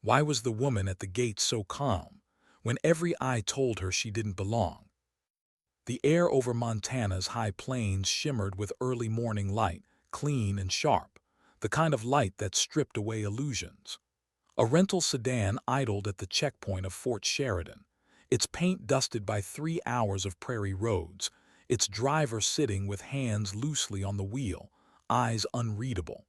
Why was the woman at the gate so calm, when every eye told her she didn't belong? The air over Montana's high plains shimmered with early morning light, clean and sharp, the kind of light that stripped away illusions. A rental sedan idled at the checkpoint of Fort Sheridan, its paint dusted by 3 hours of prairie roads, its driver sitting with hands loosely on the wheel, eyes unreadable.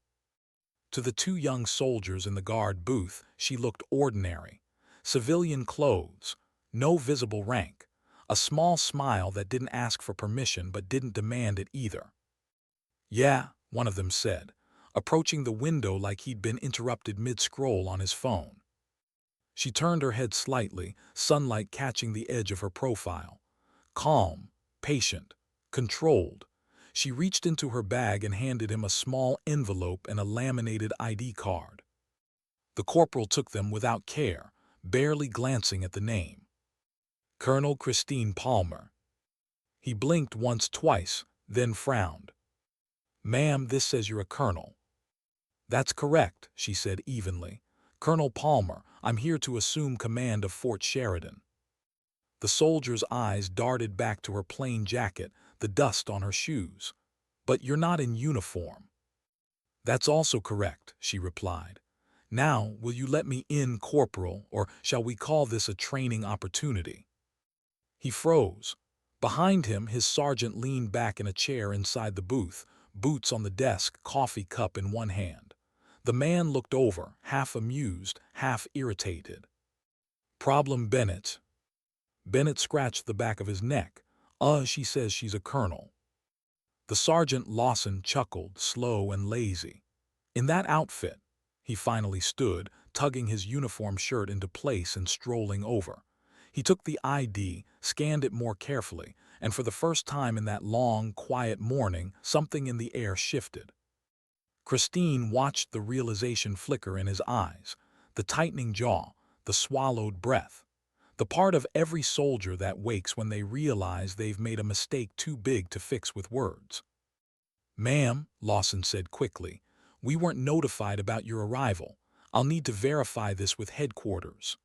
To the two young soldiers in the guard booth, she looked ordinary. Civilian clothes, no visible rank, a small smile that didn't ask for permission but didn't demand it either. "Yeah," one of them said, approaching the window like he'd been interrupted mid-scroll on his phone. She turned her head slightly, sunlight catching the edge of her profile. Calm, patient, controlled. She reached into her bag and handed him a small envelope and a laminated ID card. The corporal took them without care, barely glancing at the name. Colonel Christine Palmer. He blinked once, twice, then frowned. "Ma'am, this says you're a colonel." "That's correct," she said evenly. "Colonel Palmer, I'm here to assume command of Fort Sheridan." The soldier's eyes darted back to her plain jacket, the dust on her shoes. "But you're not in uniform." "That's also correct," she replied. "Now, will you let me in, Corporal, or shall we call this a training opportunity?" He froze. Behind him, his sergeant leaned back in a chair inside the booth, boots on the desk, coffee cup in one hand. The man looked over, half amused, half irritated. "Problem Bennett." Bennett scratched the back of his neck. She says she's a colonel." The sergeant Lawson chuckled, slow and lazy. "In that outfit?" He finally stood, tugging his uniform shirt into place and strolling over. He took the ID, scanned it more carefully, and for the first time in that long, quiet morning, something in the air shifted. Christine watched the realization flicker in his eyes, the tightening jaw, the swallowed breath. The part of every soldier that wakes when they realize they've made a mistake too big to fix with words. "Ma'am," Lawson said quickly, "we weren't notified about your arrival. I'll need to verify this with headquarters."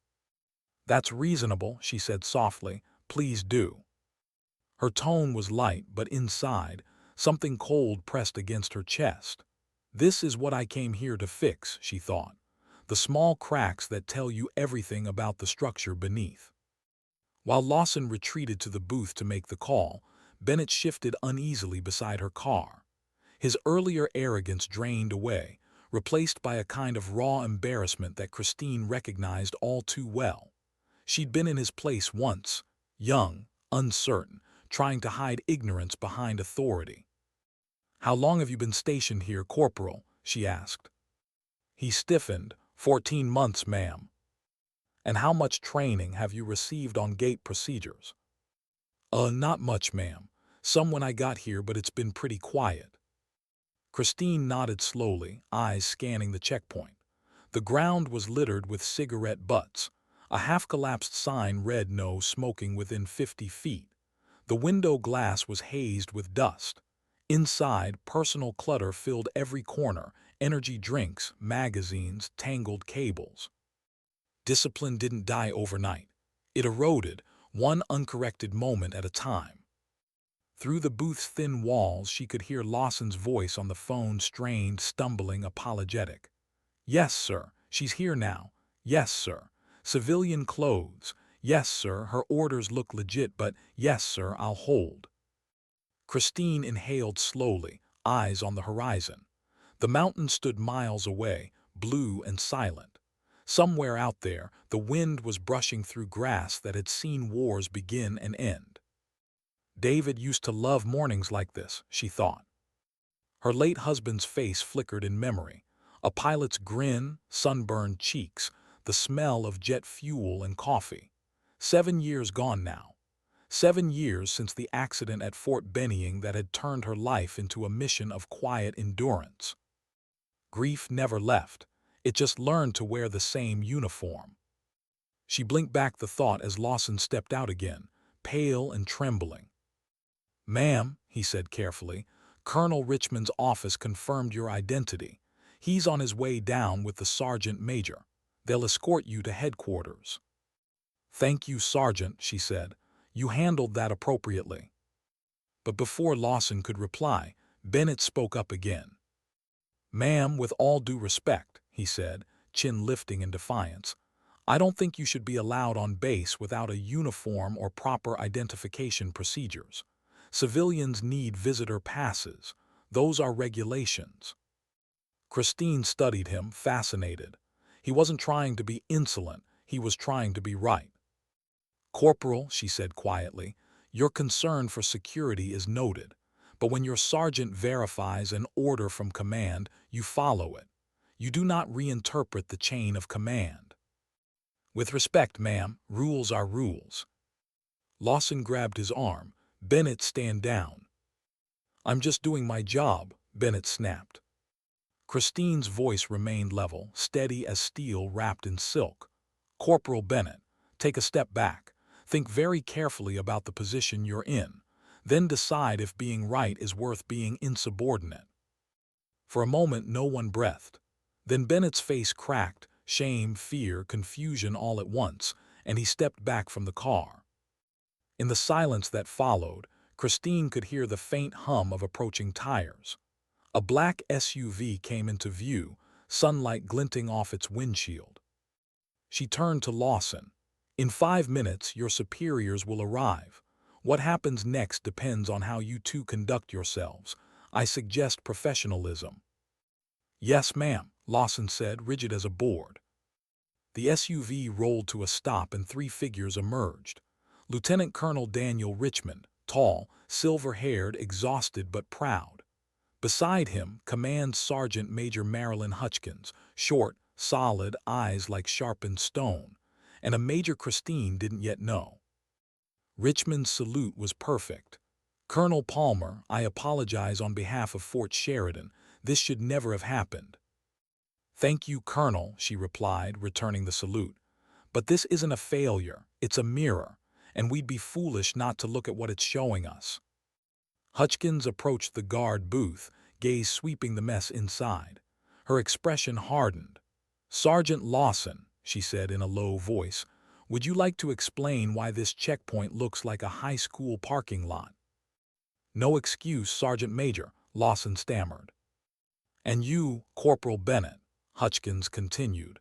"That's reasonable," she said softly. "Please do." Her tone was light, but inside, something cold pressed against her chest. "This is what I came here to fix," she thought. "The small cracks that tell you everything about the structure beneath." While Lawson retreated to the booth to make the call, Bennett shifted uneasily beside her car. His earlier arrogance drained away, replaced by a kind of raw embarrassment that Christine recognized all too well. She'd been in his place once, young, uncertain, trying to hide ignorance behind authority. "How long have you been stationed here, Corporal?" she asked. He stiffened. 14 months, ma'am." "And how much training have you received on gate procedures?" Not much, ma'am. Some when I got here, but it's been pretty quiet." Christine nodded slowly, eyes scanning the checkpoint. The ground was littered with cigarette butts. A half-collapsed sign read "No smoking within 50 feet." The window glass was hazed with dust. Inside, personal clutter filled every corner, energy drinks, magazines, tangled cables. Discipline didn't die overnight. It eroded, one uncorrected moment at a time. Through the booth's thin walls, she could hear Lawson's voice on the phone, strained, stumbling, apologetic. "Yes, sir. She's here now. Yes, sir. Civilian clothes. Yes, sir. Her orders look legit, but yes, sir, I'll hold." Christine inhaled slowly, eyes on the horizon. The mountain stood miles away, blue and silent. Somewhere out there, the wind was brushing through grass that had seen wars begin and end. David used to love mornings like this, she thought. Her late husband's face flickered in memory. A pilot's grin, sunburned cheeks, the smell of jet fuel and coffee. 7 years gone now. 7 years since the accident at Fort Benning that had turned her life into a mission of quiet endurance. Grief never left. It just learned to wear the same uniform. She blinked back the thought as Lawson stepped out again, pale and trembling. "Ma'am," he said carefully, "Colonel Richmond's office confirmed your identity. He's on his way down with the sergeant major. They'll escort you to headquarters." "Thank you, Sergeant," she said. "You handled that appropriately." But before Lawson could reply, Bennett spoke up again. "Ma'am, with all due respect," he said, chin lifting in defiance, "I don't think you should be allowed on base without a uniform or proper identification procedures. Civilians need visitor passes. Those are regulations." Christine studied him, fascinated. He wasn't trying to be insolent, he was trying to be right. "Corporal," she said quietly, "your concern for security is noted, but when your sergeant verifies an order from command, you follow it. You do not reinterpret the chain of command." "With respect, ma'am, rules are rules." Lawson grabbed his arm. "Bennett, stand down." "I'm just doing my job," Bennett snapped. Christine's voice remained level, steady as steel wrapped in silk. "Corporal Bennett, take a step back. Think very carefully about the position you're in. Then decide if being right is worth being insubordinate." For a moment no one breathed. Then Bennett's face cracked, shame, fear, confusion all at once, and he stepped back from the car. In the silence that followed, Christine could hear the faint hum of approaching tires. A black SUV came into view, sunlight glinting off its windshield. She turned to Lawson. "In 5 minutes, your superiors will arrive. What happens next depends on how you two conduct yourselves. I suggest professionalism." "Yes, ma'am," Lawson said, rigid as a board. The SUV rolled to a stop and 3 figures emerged. Lieutenant Colonel Daniel Richmond, tall, silver-haired, exhausted but proud. Beside him, Command Sergeant Major Marilyn Hutchkins, short, solid, eyes like sharpened stone, and a Major Christine didn't yet know. Richmond's salute was perfect. "Colonel Palmer, I apologize on behalf of Fort Sheridan. This should never have happened." "Thank you, Colonel," she replied, returning the salute. "But this isn't a failure, it's a mirror, and we'd be foolish not to look at what it's showing us." Hutchkins approached the guard booth, gaze sweeping the mess inside. Her expression hardened. "Sergeant Lawson," she said in a low voice, "would you like to explain why this checkpoint looks like a high school parking lot?" "No excuse, Sergeant Major," Lawson stammered. "And you, Corporal Bennett," Hutchkins continued,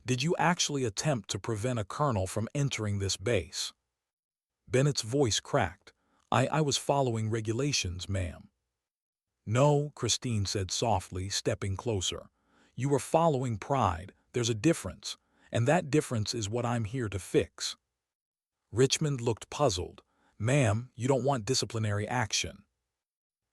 "did you actually attempt to prevent a colonel from entering this base?" Bennett's voice cracked. I was following regulations, ma'am." "No," Christine said softly, stepping closer. "You were following pride. There's a difference, and that difference is what I'm here to fix." Richmond looked puzzled. "Ma'am, you don't want disciplinary action."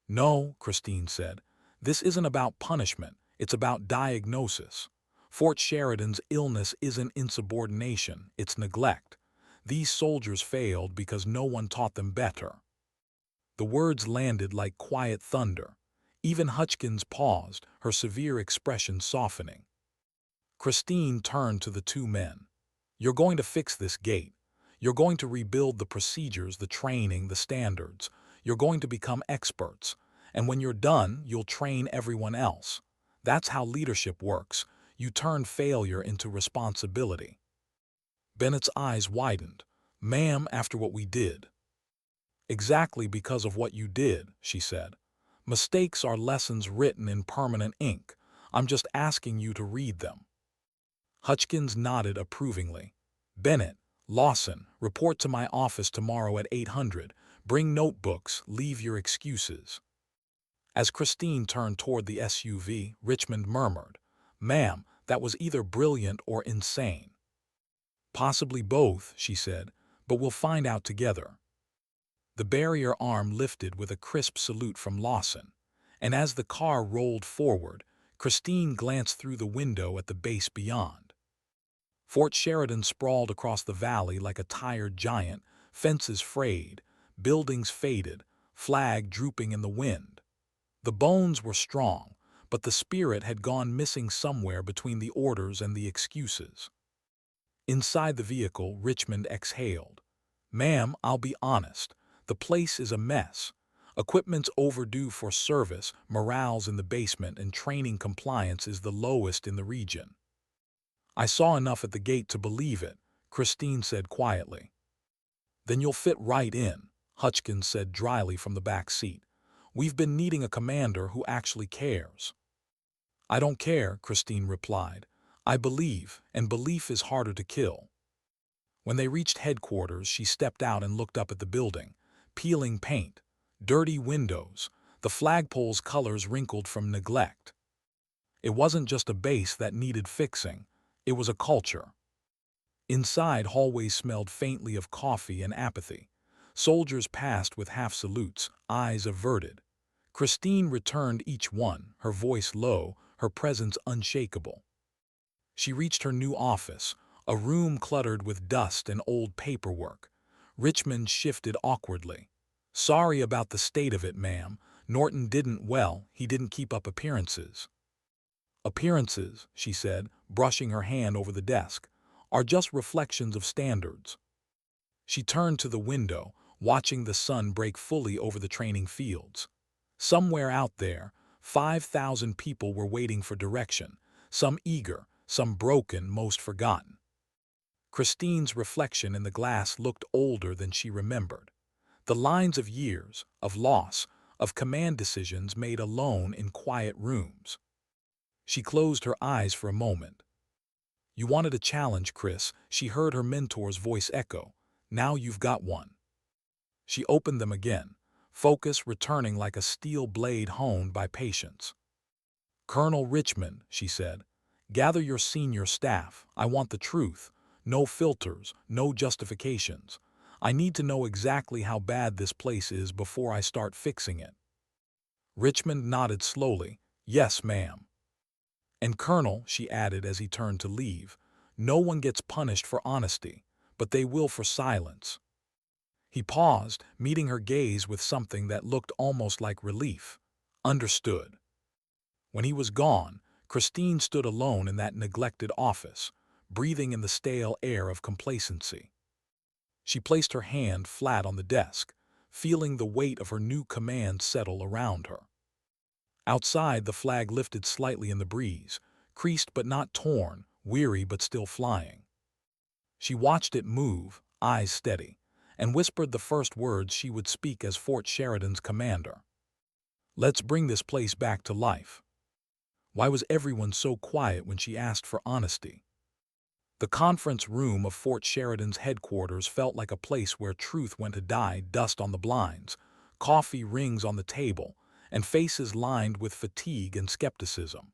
"No," Christine said. "This isn't about punishment. It's about diagnosis. Fort Sheridan's illness isn't insubordination, it's neglect. These soldiers failed because no one taught them better." The words landed like quiet thunder. Even Hutchkins paused, her severe expression softening. Christine turned to the 2 men. "You're going to fix this gate. You're going to rebuild the procedures, the training, the standards. You're going to become experts. And when you're done, you'll train everyone else. That's how leadership works. You turn failure into responsibility." Bennett's eyes widened. "Ma'am, after what we did." "Exactly because of what you did," she said. "Mistakes are lessons written in permanent ink. I'm just asking you to read them." Hutchkins nodded approvingly. "Bennett, Lawson, report to my office tomorrow at 800. Bring notebooks, leave your excuses." As Christine turned toward the SUV, Richmond murmured, "Ma'am, that was either brilliant or insane." "Possibly both," she said, "but we'll find out together." The barrier arm lifted with a crisp salute from Lawson, and as the car rolled forward, Christine glanced through the window at the base beyond. Fort Sheridan sprawled across the valley like a tired giant, fences frayed, buildings faded, flag drooping in the wind. The bones were strong, but the spirit had gone missing somewhere between the orders and the excuses. Inside the vehicle, Richmond exhaled. "Ma'am, I'll be honest. The place is a mess. Equipment's overdue for service, morale's in the basement, and training compliance is the lowest in the region." I saw enough at the gate to believe it, Christine said quietly. Then you'll fit right in, Hutchkins said dryly from the back seat. We've been needing a commander who actually cares. I don't care, Christine replied. I believe, and belief is harder to kill. When they reached headquarters, she stepped out and looked up at the building. Peeling paint, dirty windows, the flagpole's colors wrinkled from neglect. It wasn't just a base that needed fixing, it was a culture. Inside, hallways smelled faintly of coffee and apathy. Soldiers passed with half salutes, eyes averted. Christine returned each one, her voice low, her presence unshakable. She reached her new office, a room cluttered with dust and old paperwork. Richmond shifted awkwardly. Sorry about the state of it, ma'am. Norton he didn't keep up appearances. Appearances, she said, brushing her hand over the desk, are just reflections of standards. She turned to the window, watching the sun break fully over the training fields. Somewhere out there, 5,000 people were waiting for direction, some eager, some broken, most forgotten. Christine's reflection in the glass looked older than she remembered. The lines of years, of loss, of command decisions made alone in quiet rooms. She closed her eyes for a moment. You wanted a challenge, Chris, she heard her mentor's voice echo. Now you've got one. She opened them again, focus returning like a steel blade honed by patience. Colonel Richmond, she said, gather your senior staff. I want the truth. No filters, no justifications. I need to know exactly how bad this place is before I start fixing it. Richmond nodded slowly. Yes, ma'am. And Colonel, she added as he turned to leave, no one gets punished for honesty, but they will for silence. He paused, meeting her gaze with something that looked almost like relief. Understood. When he was gone, Christine stood alone in that neglected office, breathing in the stale air of complacency. She placed her hand flat on the desk, feeling the weight of her new command settle around her. Outside, the flag lifted slightly in the breeze, creased but not torn, weary but still flying. She watched it move, eyes steady, and whispered the first words she would speak as Fort Sheridan's commander. Let's bring this place back to life. Why was everyone so quiet when she asked for honesty? The conference room of Fort Sheridan's headquarters felt like a place where truth went to die, dust on the blinds, coffee rings on the table, and faces lined with fatigue and skepticism.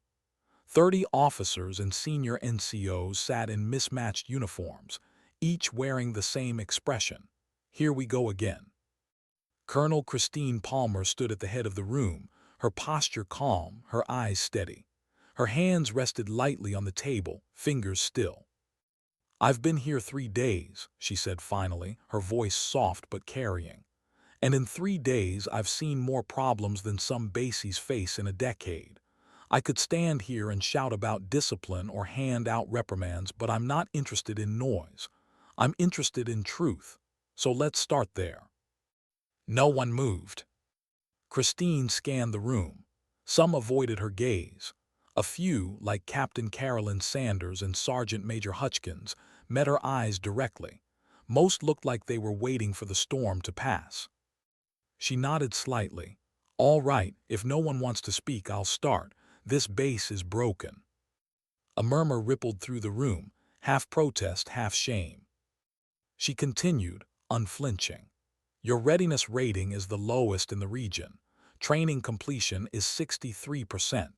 30 officers and senior NCOs sat in mismatched uniforms, each wearing the same expression. Here we go again. Colonel Christine Palmer stood at the head of the room, her posture calm, her eyes steady. Her hands rested lightly on the table, fingers still. I've been here 3 days, she said finally, her voice soft but carrying. And in 3 days I've seen more problems than some bases face in a decade. I could stand here and shout about discipline or hand out reprimands, but I'm not interested in noise. I'm interested in truth. So let's start there. No one moved. Christine scanned the room. Some avoided her gaze. A few, like Captain Carolyn Sanders and Sergeant Major Hutchkins, met her eyes directly. Most looked like they were waiting for the storm to pass. She nodded slightly. All right, if no one wants to speak, I'll start. This base is broken. A murmur rippled through the room, half protest, half shame. She continued, unflinching. Your readiness rating is the lowest in the region. Training completion is 63%.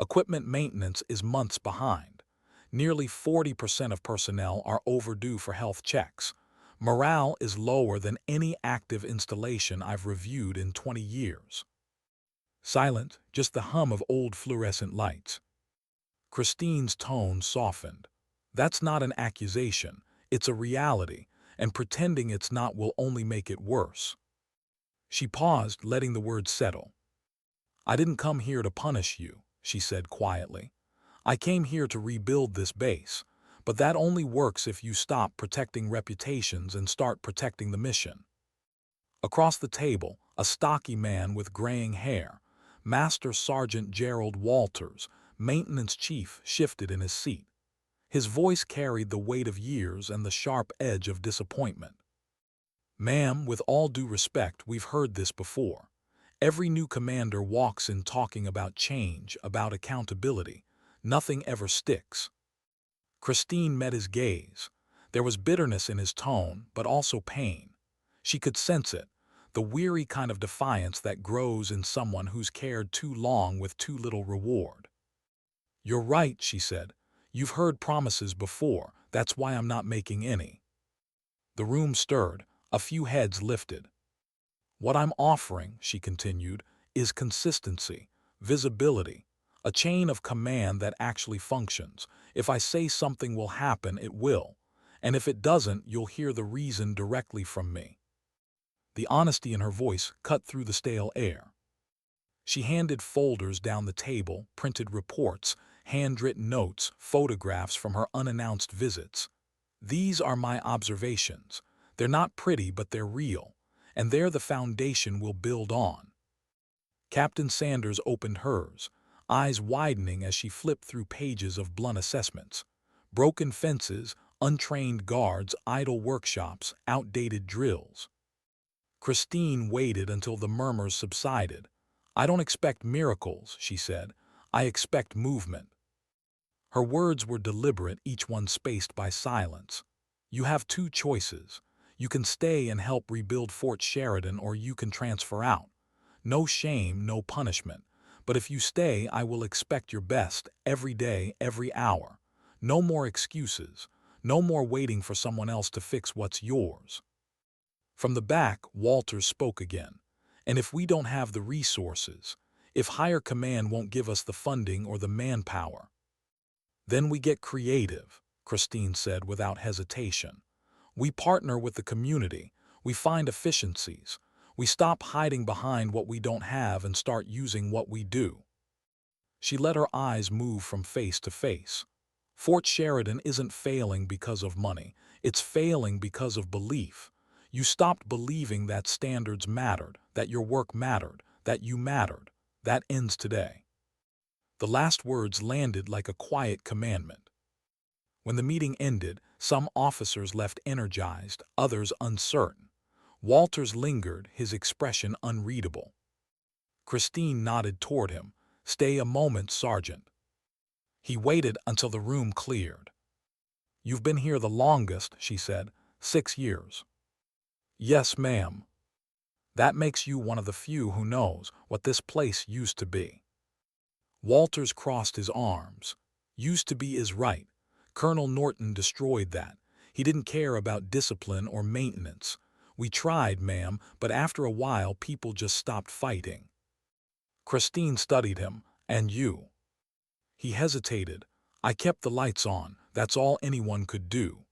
Equipment maintenance is months behind. Nearly 40% of personnel are overdue for health checks. Morale is lower than any active installation I've reviewed in 20 years. Silent, just the hum of old fluorescent lights. Christine's tone softened. That's not an accusation, it's a reality, and pretending it's not will only make it worse. She paused, letting the words settle. I didn't come here to punish you, she said quietly. I came here to rebuild this base, but that only works if you stop protecting reputations and start protecting the mission. Across the table, a stocky man with graying hair, Master Sergeant Gerald Walters, maintenance chief, shifted in his seat. His voice carried the weight of years and the sharp edge of disappointment. "Ma'am, with all due respect, we've heard this before. Every new commander walks in talking about change, about accountability. Nothing ever sticks." Christine met his gaze. There was bitterness in his tone, but also pain. She could sense it, the weary kind of defiance that grows in someone who's cared too long with too little reward. "You're right," she said. "You've heard promises before, that's why I'm not making any." The room stirred, a few heads lifted. "What I'm offering," she continued, "is consistency, visibility, a chain of command that actually functions. If I say something will happen, it will. And if it doesn't, you'll hear the reason directly from me." The honesty in her voice cut through the stale air. She handed folders down the table, printed reports, handwritten notes, photographs from her unannounced visits. "These are my observations. They're not pretty, but they're real, and they're the foundation we'll build on." Captain Sanders opened hers, eyes widening as she flipped through pages of blunt assessments. Broken fences, untrained guards, idle workshops, outdated drills. Christine waited until the murmurs subsided. "I don't expect miracles," she said. "I expect movement." Her words were deliberate, each one spaced by silence. "You have two choices. You can stay and help rebuild Fort Sheridan, or you can transfer out. No shame, no punishment. But if you stay, I will expect your best, every day, every hour. No more excuses. No more waiting for someone else to fix what's yours." From the back, Walters spoke again. "And if we don't have the resources, if higher command won't give us the funding or the manpower, then we get creative," Christine said without hesitation. "We partner with the community. We find efficiencies. We stop hiding behind what we don't have and start using what we do." She let her eyes move from face to face. "Fort Sheridan isn't failing because of money. It's failing because of belief. You stopped believing that standards mattered, that your work mattered, that you mattered. That ends today." The last words landed like a quiet commandment. When the meeting ended, some officers left energized, others uncertain. Walters lingered, his expression unreadable. Christine nodded toward him. "Stay a moment, Sergeant." He waited until the room cleared. "You've been here the longest," she said. 6 years. "Yes, ma'am." "That makes you one of the few who knows what this place used to be." Walters crossed his arms. "Used to be is right. Colonel Norton destroyed that. He didn't care about discipline or maintenance. We tried, ma'am, but after a while people just stopped fighting." Christine studied him. "And you?" He hesitated. "I kept the lights on. That's all anyone could do."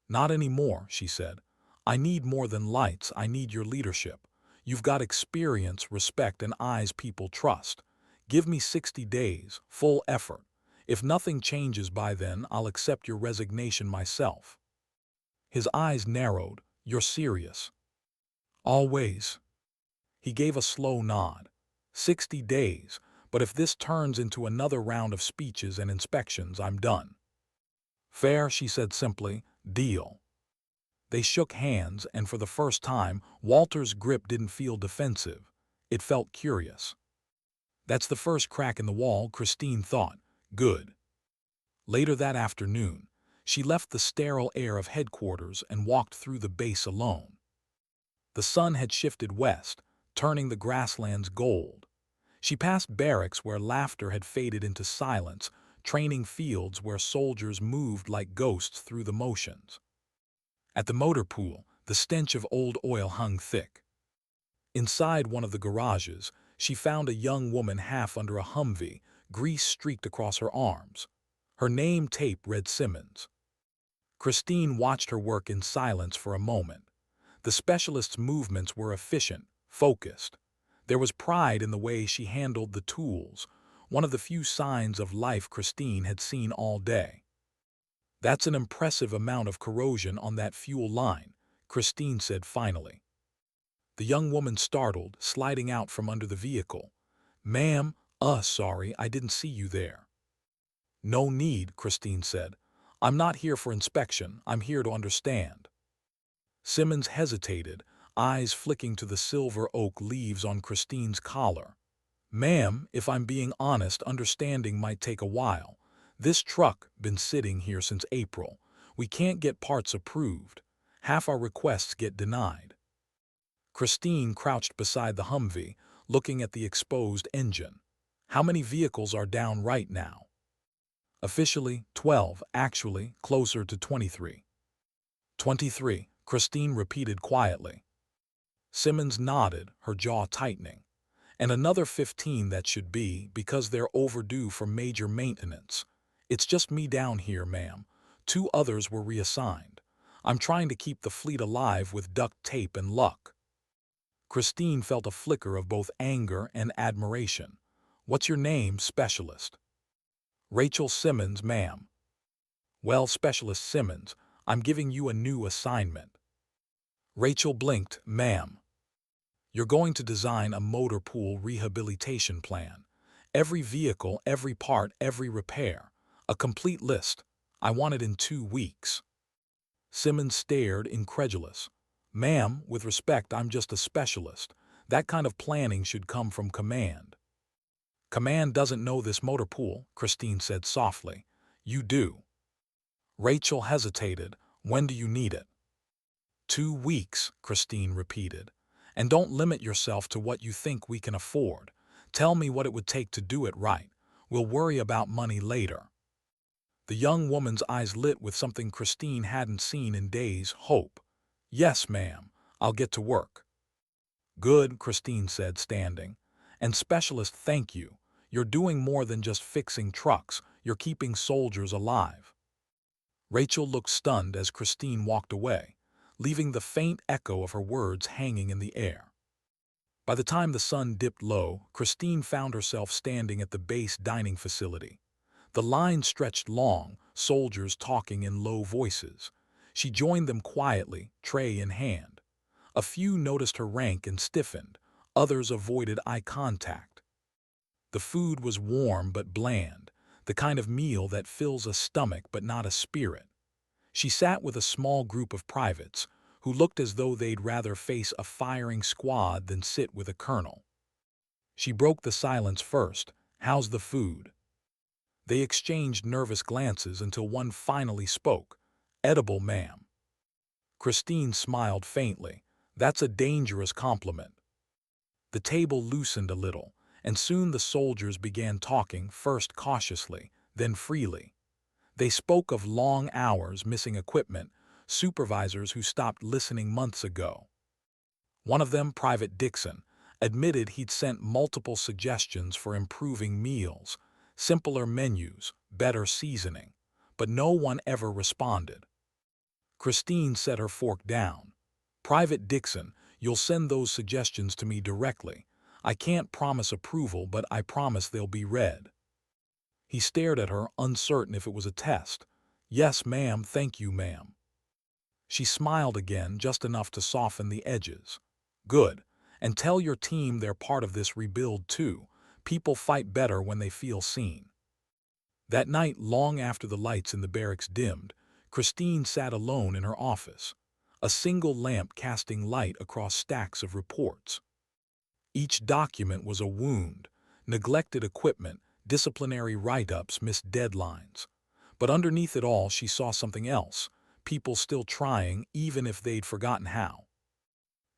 "Not anymore," she said. "I need more than lights. I need your leadership. You've got experience, respect, and eyes people trust. Give me 60 days, full effort. If nothing changes by then, I'll accept your resignation myself." His eyes narrowed. "You're serious?" "Always." He gave a slow nod. 60 days, but if this turns into another round of speeches and inspections, I'm done." "Fair," she said simply. "Deal." They shook hands, and for the first time, Walter's grip didn't feel defensive. It felt curious. That's the first crack in the wall, Christine thought. Good. Later that afternoon, she left the sterile air of headquarters and walked through the base alone. The sun had shifted west, turning the grasslands gold. She passed barracks where laughter had faded into silence, training fields where soldiers moved like ghosts through the motions. At the motor pool, the stench of old oil hung thick. Inside one of the garages, she found a young woman half under a Humvee, grease streaked across her arms. Her name tape read Simmons. Christine watched her work in silence for a moment. The specialist's movements were efficient, focused. There was pride in the way she handled the tools, one of the few signs of life Christine had seen all day. "That's an impressive amount of corrosion on that fuel line," Christine said finally. The young woman startled, sliding out from under the vehicle. "Ma'am, sorry, I didn't see you there." "No need," Christine said. I'm not here for inspection, I'm here to understand. Simmons hesitated, eyes flicking to the silver oak leaves on Christine's collar. Ma'am, if I'm being honest, understanding might take a while. This truck been sitting here since April. We can't get parts approved. Half our requests get denied. Christine crouched beside the Humvee, looking at the exposed engine. How many vehicles are down right now? Officially, 12, actually, closer to 23. 23, Christine repeated quietly. Simmons nodded, her jaw tightening. And another 15 that should be, because they're overdue for major maintenance. It's just me down here, ma'am. 2 others were reassigned. I'm trying to keep the fleet alive with duct tape and luck. Christine felt a flicker of both anger and admiration. What's your name, specialist? Rachel Simmons, ma'am. Well, Specialist Simmons, I'm giving you a new assignment. Rachel blinked, ma'am. You're going to design a motor pool rehabilitation plan. Every vehicle, every part, every repair. A complete list. I want it in 2 weeks. Simmons stared, incredulous. Ma'am, with respect, I'm just a specialist. That kind of planning should come from command. Command doesn't know this motor pool, Christine said softly. You do. Rachel hesitated. When do you need it? 2 weeks, Christine repeated. And don't limit yourself to what you think we can afford. Tell me what it would take to do it right. We'll worry about money later. The young woman's eyes lit with something Christine hadn't seen in days, hope. Yes, ma'am. I'll get to work. Good, Christine said, standing. And specialist, thank you. You're doing more than just fixing trucks. You're keeping soldiers alive. Rachel looked stunned as Christine walked away, leaving the faint echo of her words hanging in the air. By the time the sun dipped low, Christine found herself standing at the base dining facility. The line stretched long, soldiers talking in low voices. She joined them quietly, tray in hand. A few noticed her rank and stiffened. Others avoided eye contact. The food was warm but bland, the kind of meal that fills a stomach but not a spirit. She sat with a small group of privates who looked as though they'd rather face a firing squad than sit with a colonel. She broke the silence first. How's the food? They exchanged nervous glances until one finally spoke. Edible, ma'am. Christine smiled faintly. That's a dangerous compliment. The table loosened a little, and soon the soldiers began talking, first cautiously, then freely. They spoke of long hours, missing equipment, supervisors who stopped listening months ago. One of them, Private Dixon, admitted he'd sent multiple suggestions for improving meals, simpler menus, better seasoning, but no one ever responded. Christine set her fork down. Private Dixon, you'll send those suggestions to me directly. I can't promise approval, but I promise they'll be read. He stared at her, uncertain if it was a test. Yes, ma'am, thank you, ma'am. She smiled again, just enough to soften the edges. Good. And tell your team they're part of this rebuild too. People fight better when they feel seen. That night, long after the lights in the barracks dimmed, Christine sat alone in her office, a single lamp casting light across stacks of reports. Each document was a wound, neglected equipment, disciplinary write-ups, missed deadlines. But underneath it all, she saw something else, people still trying even if they'd forgotten how.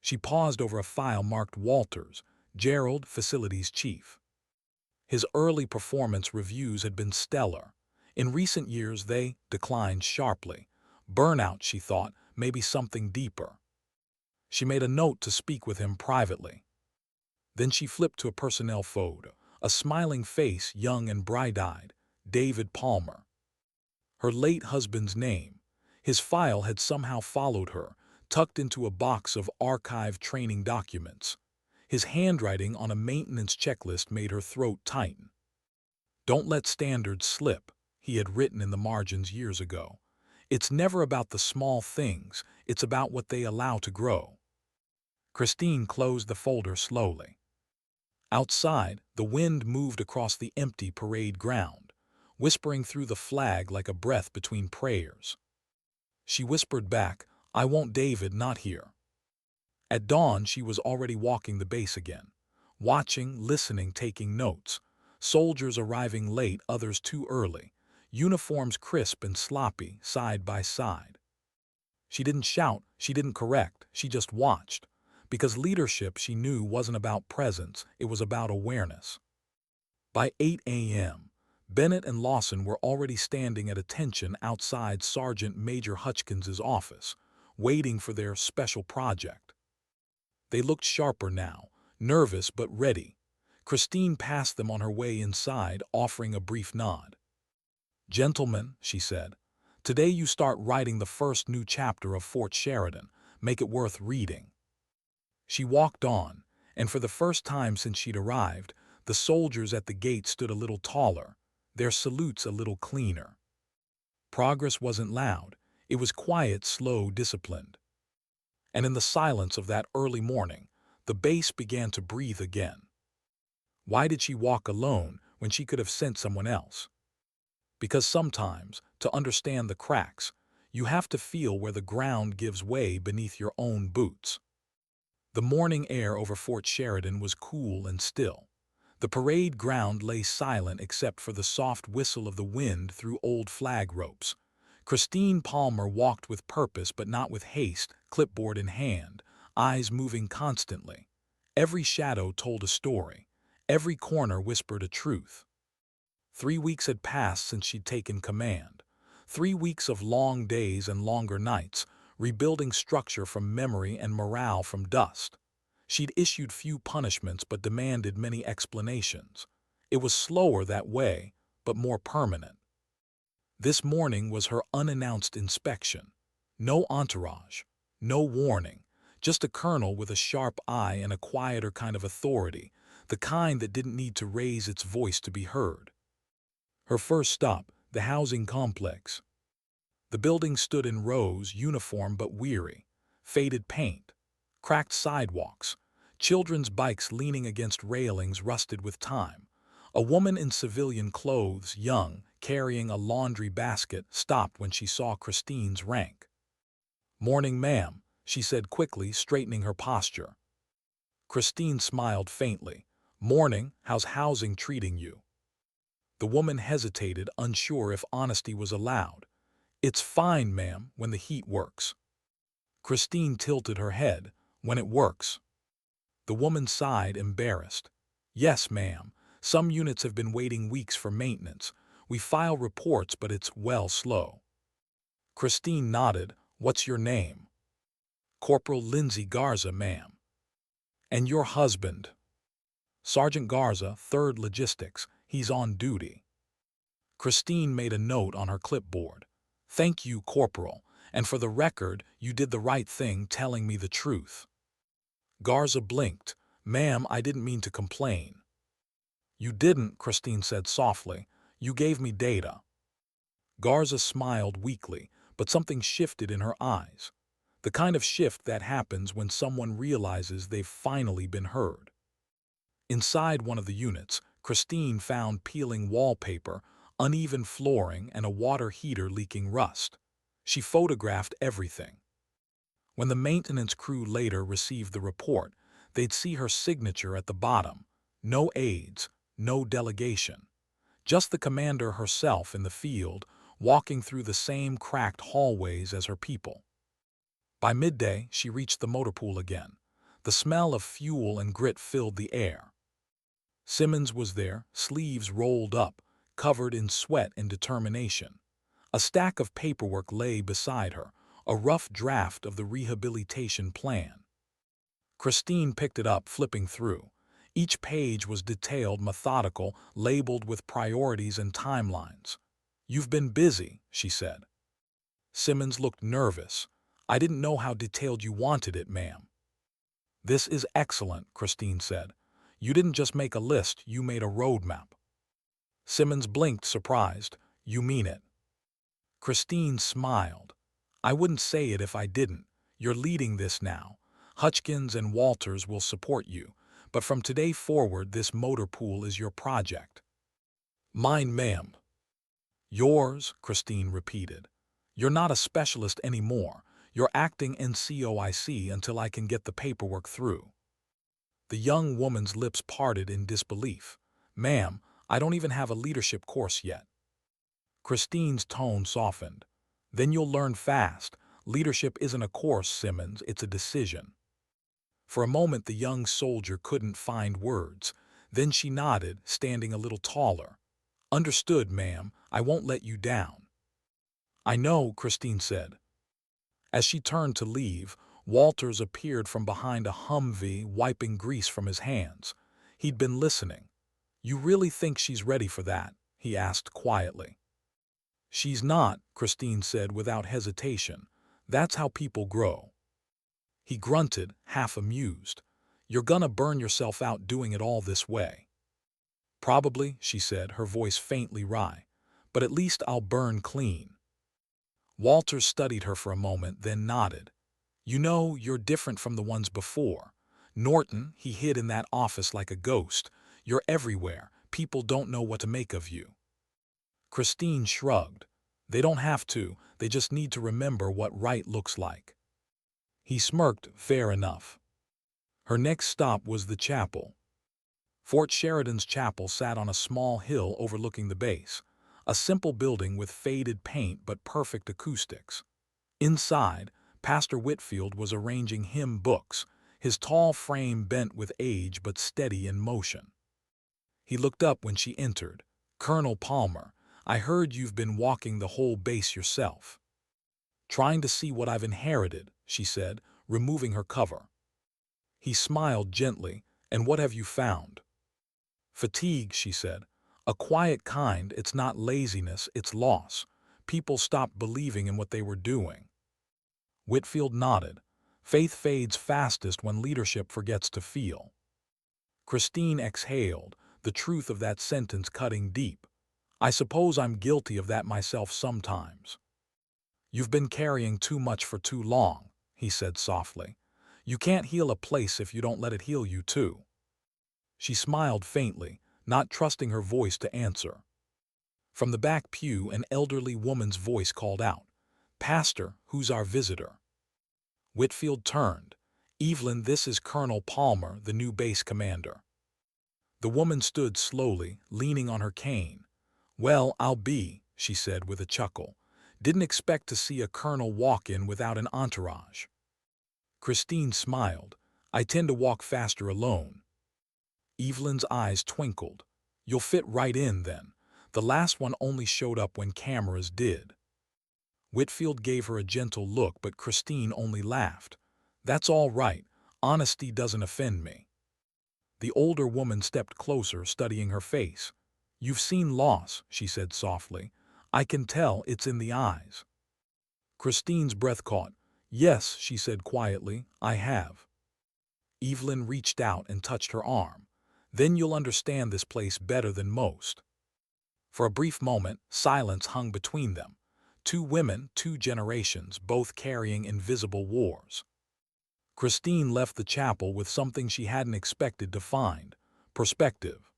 She paused over a file marked Walters, Gerald, facilities chief. His early performance reviews had been stellar. In recent years, they declined sharply. Burnout, she thought, maybe something deeper. She made a note to speak with him privately. Then she flipped to a personnel photo, a smiling face, young and bright-eyed, David Palmer. Her late husband's name. His file had somehow followed her, tucked into a box of archived training documents. His handwriting on a maintenance checklist made her throat tighten. Don't let standards slip, he had written in the margins years ago. It's never about the small things, it's about what they allow to grow. Christine closed the folder slowly. Outside, the wind moved across the empty parade ground. whispering through the flag like a breath between prayers. She whispered back, "I won't, David, not here." At dawn, she was already walking the base again, watching, listening, taking notes. Soldiers arriving late, others too early, uniforms crisp and sloppy, side by side. She didn't shout, she didn't correct, she just watched. Because leadership, she knew, wasn't about presence, it was about awareness. By 8 a.m., Bennett and Lawson were already standing at attention outside Sergeant Major Hutchins's office, waiting for their special project. They looked sharper now, nervous but ready. Christine passed them on her way inside, offering a brief nod. "Gentlemen," she said, "today you start writing the first new chapter of Fort Sheridan. Make it worth reading." She walked on, and for the first time since she'd arrived, the soldiers at the gate stood a little taller, their salutes a little cleaner. Progress wasn't loud. It was quiet, slow, disciplined. And in the silence of that early morning, the base began to breathe again. Why did she walk alone when she could have sent someone else? Because sometimes, to understand the cracks, you have to feel where the ground gives way beneath your own boots. The morning air over Fort Sheridan was cool and still. The parade ground lay silent except for the soft whistle of the wind through old flag ropes. Christine Palmer walked with purpose but not with haste, clipboard in hand, eyes moving constantly. Every shadow told a story. Every corner whispered a truth. 3 weeks had passed since she'd taken command. 3 weeks of long days and longer nights, rebuilding structure from memory and morale from dust. She'd issued few punishments but demanded many explanations. It was slower that way, but more permanent. This morning was her unannounced inspection. No entourage, no warning, just a colonel with a sharp eye and a quieter kind of authority, the kind that didn't need to raise its voice to be heard. Her first stop, the housing complex. The building stood in rows, uniform but weary, faded paint, cracked sidewalks, children's bikes leaning against railings rusted with time. A woman in civilian clothes, young, carrying a laundry basket, stopped when she saw Christine's rank. "Morning, ma'am," she said quickly, straightening her posture. Christine smiled faintly. "Morning, how's housing treating you?" The woman hesitated, unsure if honesty was allowed. "It's fine, ma'am, when the heat works." Christine tilted her head. "When it works?" The woman sighed, embarrassed. "Yes, ma'am. Some units have been waiting weeks for maintenance. We file reports, but it's, well, slow." Christine nodded. "What's your name?" "Corporal Lindsay Garza, ma'am." "And your husband?" "Sergeant Garza, 3rd Logistics. He's on duty." Christine made a note on her clipboard. "Thank you, Corporal, and for the record, you did the right thing telling me the truth." Garza blinked. "Ma'am, I didn't mean to complain." "You didn't," Christine said softly. "You gave me data." Garza smiled weakly, but something shifted in her eyes. The kind of shift that happens when someone realizes they've finally been heard. Inside one of the units, Christine found peeling wallpaper, uneven flooring, and a water heater leaking rust. She photographed everything. When the maintenance crew later received the report, they'd see her signature at the bottom. No aides, no delegation. Just the commander herself in the field, walking through the same cracked hallways as her people. By midday, she reached the motor pool again. The smell of fuel and grit filled the air. Simmons was there, sleeves rolled up, covered in sweat and determination. A stack of paperwork lay beside her, a rough draft of the rehabilitation plan. Christine picked it up, flipping through. Each page was detailed, methodical, labeled with priorities and timelines. "You've been busy," she said. Simmons looked nervous. "I didn't know how detailed you wanted it, ma'am." "This is excellent," Christine said. "You didn't just make a list, you made a roadmap." Simmons blinked, surprised. "You mean it?" Christine smiled. "I wouldn't say it if I didn't. You're leading this now. Hutchins and Walters will support you, but from today forward this motor pool is your project." "Mine, ma'am." Yours, Christine repeated. You're not a specialist anymore. You're acting NCOIC until I can get the paperwork through. The young woman's lips parted in disbelief. Ma'am, I don't even have a leadership course yet. Christine's tone softened. Then you'll learn fast. Leadership isn't a course, Simmons, it's a decision. For a moment the young soldier couldn't find words. Then she nodded, standing a little taller. Understood, ma'am. I won't let you down. I know, Christine said. As she turned to leave, Walters appeared from behind a Humvee, wiping grease from his hands. He'd been listening. You really think she's ready for that? He asked quietly. She's not, Christine said without hesitation. That's how people grow. He grunted, half amused. You're gonna burn yourself out doing it all this way. Probably, she said, her voice faintly wry. But at least I'll burn clean. Walters studied her for a moment, then nodded. You know, you're different from the ones before. Norton, he hid in that office like a ghost. You're everywhere. People don't know what to make of you. Christine shrugged. They don't have to. They just need to remember what right looks like. He smirked, fair enough. Her next stop was the chapel. Fort Sheridan's chapel sat on a small hill overlooking the base, a simple building with faded paint but perfect acoustics. Inside, Pastor Whitfield was arranging hymn books, his tall frame bent with age but steady in motion. He looked up when she entered. Colonel Palmer, I heard you've been walking the whole base yourself. Trying to see what I've inherited, she said, removing her cover. He smiled gently. And what have you found? Fatigue, she said. A quiet kind. It's not laziness, it's loss. People stopped believing in what they were doing. Whitfield nodded. Faith fades fastest when leadership forgets to feel. Christine exhaled, the truth of that sentence cutting deep. I suppose I'm guilty of that myself sometimes. You've been carrying too much for too long, he said softly. You can't heal a place if you don't let it heal you too. She smiled faintly, not trusting her voice to answer. From the back pew, an elderly woman's voice called out, Pastor, who's our visitor? Whitfield turned. Evelyn, this is Colonel Palmer, the new base commander. The woman stood slowly, leaning on her cane. Well, I'll be, she said with a chuckle. Didn't expect to see a colonel walk in without an entourage. Christine smiled. I tend to walk faster alone. Evelyn's eyes twinkled. You'll fit right in then. The last one only showed up when cameras did. Whitfield gave her a gentle look, but Christine only laughed. That's all right. Honesty doesn't offend me. The older woman stepped closer, studying her face. You've seen loss, she said softly. I can tell, it's in the eyes. Christine's breath caught. Yes, she said quietly, I have. Evelyn reached out and touched her arm. Then you'll understand this place better than most. For a brief moment, silence hung between them. Two women, two generations, both carrying invisible wars. Christine left the chapel with something she hadn't expected to find: perspective.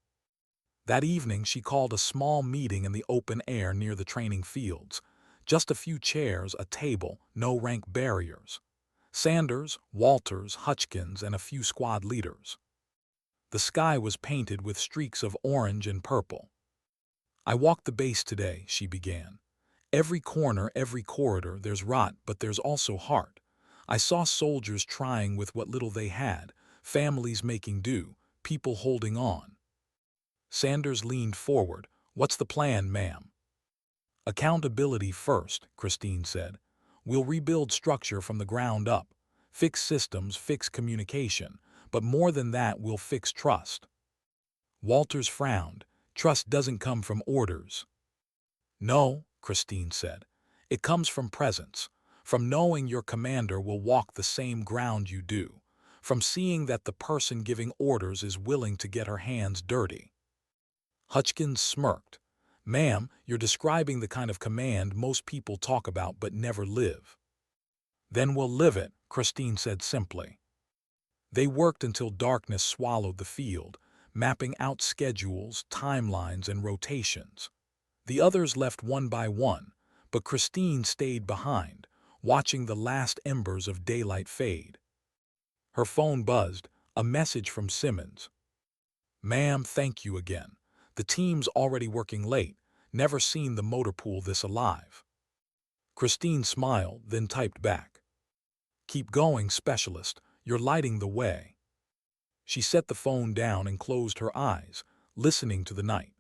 That evening she called a small meeting in the open air near the training fields. Just a few chairs, a table, no rank barriers. Sanders, Walters, Hutchins, and a few squad leaders. The sky was painted with streaks of orange and purple. I walked the base today, she began. Every corner, every corridor, there's rot, but there's also heart. I saw soldiers trying with what little they had, families making do, people holding on. Sanders leaned forward. What's the plan, ma'am? Accountability first, Christine said. We'll rebuild structure from the ground up. Fix systems, fix communication. But more than that, we'll fix trust. Walters frowned. Trust doesn't come from orders. No, Christine said. It comes from presence. From knowing your commander will walk the same ground you do. From seeing that the person giving orders is willing to get her hands dirty. Hutchins smirked. Ma'am, you're describing the kind of command most people talk about but never live. Then we'll live it, Christine said simply. They worked until darkness swallowed the field, mapping out schedules, timelines, and rotations. The others left one by one, but Christine stayed behind, watching the last embers of daylight fade. Her phone buzzed, a message from Simmons. "Ma'am, thank you again. The team's already working late. Never seen the motor pool this alive." Christine smiled, then typed back. "Keep going, specialist. You're lighting the way." She set the phone down and closed her eyes, listening to the night.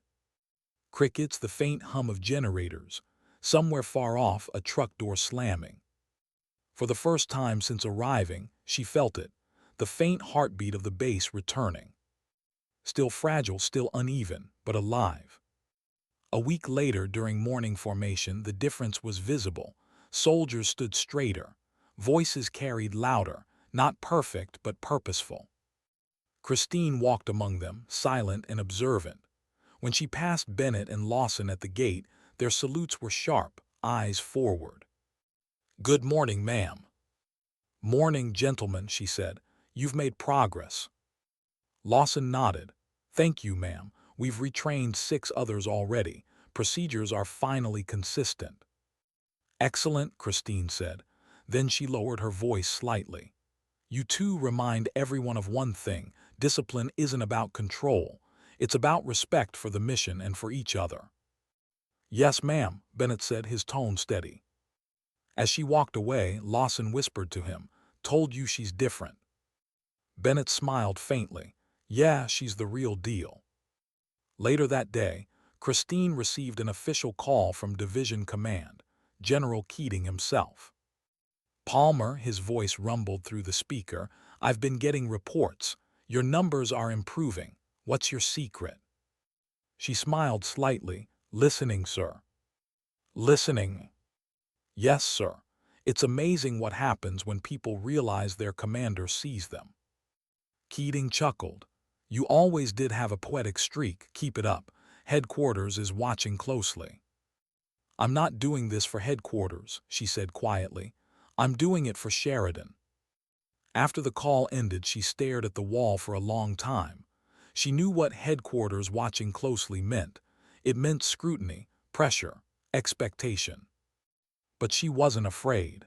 Crickets, the faint hum of generators. Somewhere far off, a truck door slamming. For the first time since arriving, she felt it, the faint heartbeat of the base returning. Still fragile, still uneven, but alive. A week later, during morning formation, the difference was visible. Soldiers stood straighter. Voices carried louder, not perfect but purposeful. Christine walked among them, silent and observant. When she passed Bennett and Lawson at the gate, their salutes were sharp, eyes forward. "Good morning, ma'am." "Morning, gentlemen," she said. "You've made progress." Lawson nodded. "Thank you, ma'am. We've retrained 6 others already. Procedures are finally consistent." "Excellent," Christine said. Then she lowered her voice slightly. "You two remind everyone of one thing. Discipline isn't about control. It's about respect for the mission and for each other." "Yes, ma'am," Bennett said, his tone steady. As she walked away, Lawson whispered to him, "Told you she's different." Bennett smiled faintly. "Yeah, she's the real deal." Later that day, Christine received an official call from Division Command, General Keating himself. "Palmer," his voice rumbled through the speaker, "I've been getting reports. Your numbers are improving. What's your secret?" She smiled slightly. "Listening, sir." "Listening?" "Yes, sir. It's amazing what happens when people realize their commander sees them." Keating chuckled. "You always did have a poetic streak. Keep it up. Headquarters is watching closely." "I'm not doing this for headquarters," she said quietly. "I'm doing it for Sheridan." After the call ended, she stared at the wall for a long time. She knew what headquarters watching closely meant. It meant scrutiny, pressure, expectation. But she wasn't afraid.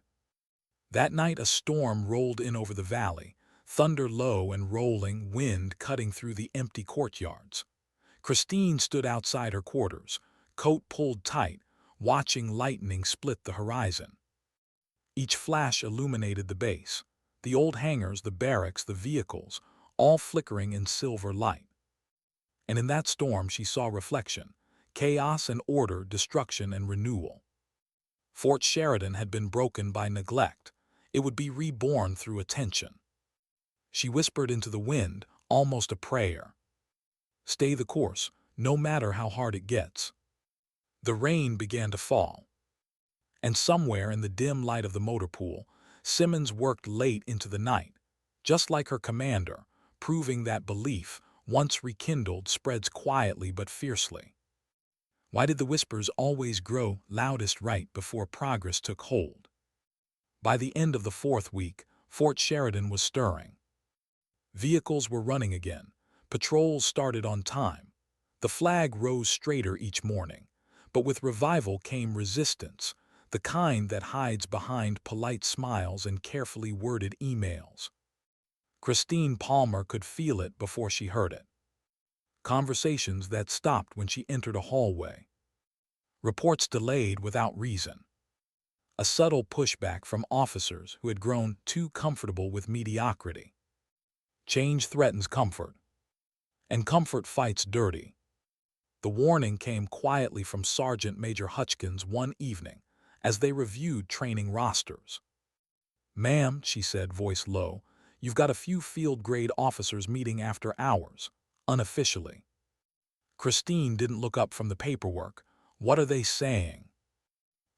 That night a storm rolled in over the valley, thunder low and rolling, wind cutting through the empty courtyards. Christine stood outside her quarters, coat pulled tight, watching lightning split the horizon. Each flash illuminated the base, the old hangars, the barracks, the vehicles, all flickering in silver light. And in that storm she saw reflection, chaos and order, destruction and renewal. Fort Sheridan had been broken by neglect. It would be reborn through attention. She whispered into the wind, almost a prayer. "Stay the course, no matter how hard it gets." The rain began to fall. And somewhere in the dim light of the motor pool, Simmons worked late into the night, just like her commander, proving that belief, once rekindled, spreads quietly but fiercely. Why did the whispers always grow loudest right before progress took hold? By the end of the 4th week, Fort Sheridan was stirring. Vehicles were running again. Patrols started on time. The flag rose straighter each morning. But with revival came resistance, the kind that hides behind polite smiles and carefully worded emails. Christine Palmer could feel it before she heard it. Conversations that stopped when she entered a hallway. Reports delayed without reason. A subtle pushback from officers who had grown too comfortable with mediocrity. Change threatens comfort, and comfort fights dirty. The warning came quietly from Sergeant Major Hutchkins one evening as they reviewed training rosters. "Ma'am," she said, voice low, "you've got a few field-grade officers meeting after hours, unofficially." Christine didn't look up from the paperwork. "What are they saying?"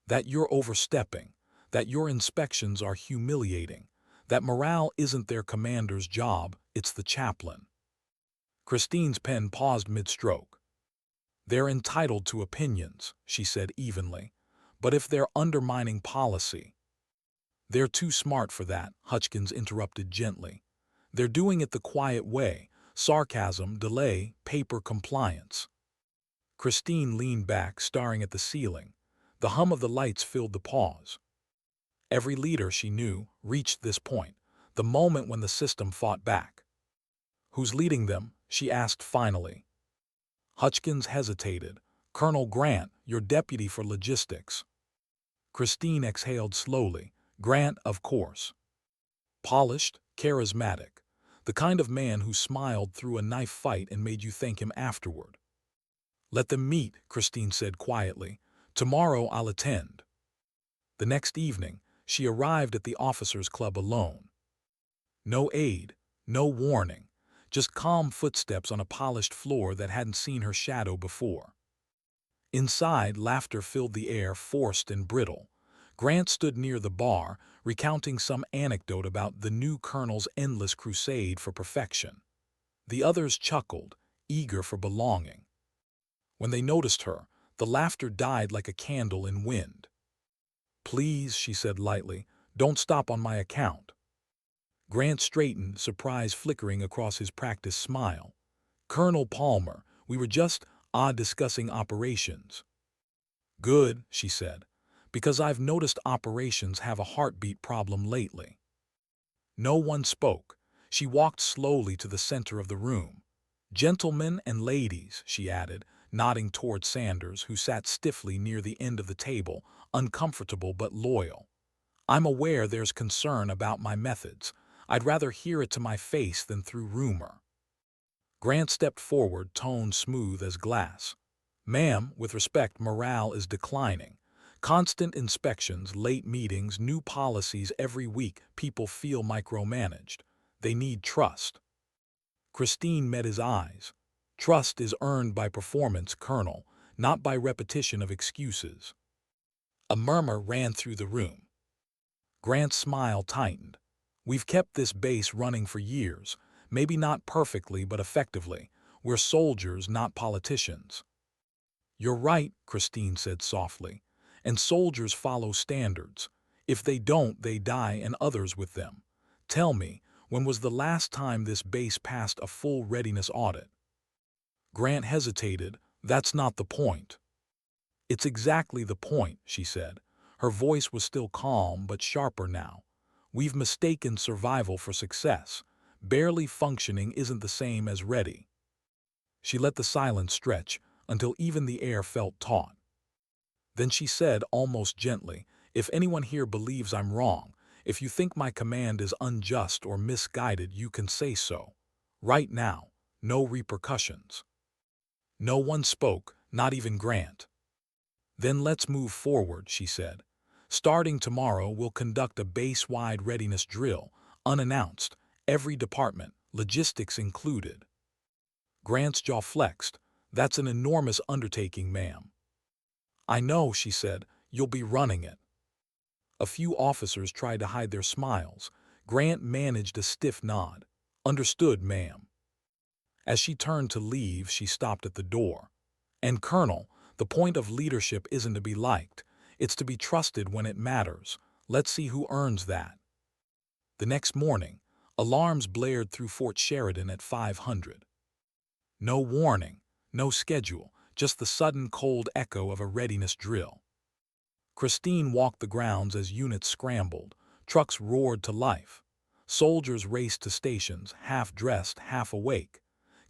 "That you're overstepping, that your inspections are humiliating, that morale isn't their commander's job, it's the chaplain." Christine's pen paused mid-stroke. "They're entitled to opinions," she said evenly, "but if they're undermining policy—" "They're too smart for that," Hutchkins interrupted gently. "They're doing it the quiet way, sarcasm, delay, paper compliance." Christine leaned back, staring at the ceiling. The hum of the lights filled the pause. Every leader she knew reached this point, the moment when the system fought back. "Who's leading them?" she asked finally. Hutchkins hesitated. "Colonel Grant, your deputy for logistics." Christine exhaled slowly. "Grant, of course." Polished, charismatic. The kind of man who smiled through a knife fight and made you thank him afterward. "Let them meet," Christine said quietly. "Tomorrow I'll attend." The next evening, she arrived at the officers' club alone. No aid, no warning, just calm footsteps on a polished floor that hadn't seen her shadow before. Inside, laughter filled the air, forced and brittle. Grant stood near the bar, recounting some anecdote about the new colonel's endless crusade for perfection. The others chuckled, eager for belonging. When they noticed her, the laughter died like a candle in wind. "Please," she said lightly, "don't stop on my account." Grant straightened, surprise flickering across his practiced smile. "Colonel Palmer, we were just, discussing operations." "Good," she said, "because I've noticed operations have a heartbeat problem lately." No one spoke. She walked slowly to the center of the room. "Gentlemen and ladies," she added, nodding toward Sanders, who sat stiffly near the end of the table, uncomfortable but loyal. "I'm aware there's concern about my methods. I'd rather hear it to my face than through rumor." Grant stepped forward, tone smooth as glass. "Ma'am, with respect, morale is declining. Constant inspections, late meetings, new policies every week. People feel micromanaged. They need trust." Christine met his eyes. "Trust is earned by performance, Colonel, not by repetition of excuses." A murmur ran through the room. Grant's smile tightened. "We've kept this base running for years, maybe not perfectly but effectively. We're soldiers, not politicians." "You're right," Christine said softly, "and soldiers follow standards. If they don't, they die and others with them. Tell me, when was the last time this base passed a full readiness audit?" Grant hesitated. "That's not the point." "It's exactly the point," she said. Her voice was still calm but sharper now. "We've mistaken survival for success. Barely functioning isn't the same as ready." She let the silence stretch until even the air felt taut. Then she said almost gently, "If anyone here believes I'm wrong, if you think my command is unjust or misguided, you can say so. Right now, no repercussions." No one spoke, not even Grant. "Then let's move forward," she said. "Starting tomorrow, we'll conduct a base-wide readiness drill, unannounced, every department, logistics included." Grant's jaw flexed. "That's an enormous undertaking, ma'am." "I know," she said. "You'll be running it." A few officers tried to hide their smiles. Grant managed a stiff nod. "Understood, ma'am." As she turned to leave, she stopped at the door. "And Colonel, the point of leadership isn't to be liked. It's to be trusted when it matters. Let's see who earns that." The next morning, alarms blared through Fort Sheridan at 500. No warning, no schedule, just the sudden cold echo of a readiness drill. Christine walked the grounds as units scrambled. Trucks roared to life. Soldiers raced to stations, half-dressed, half awake.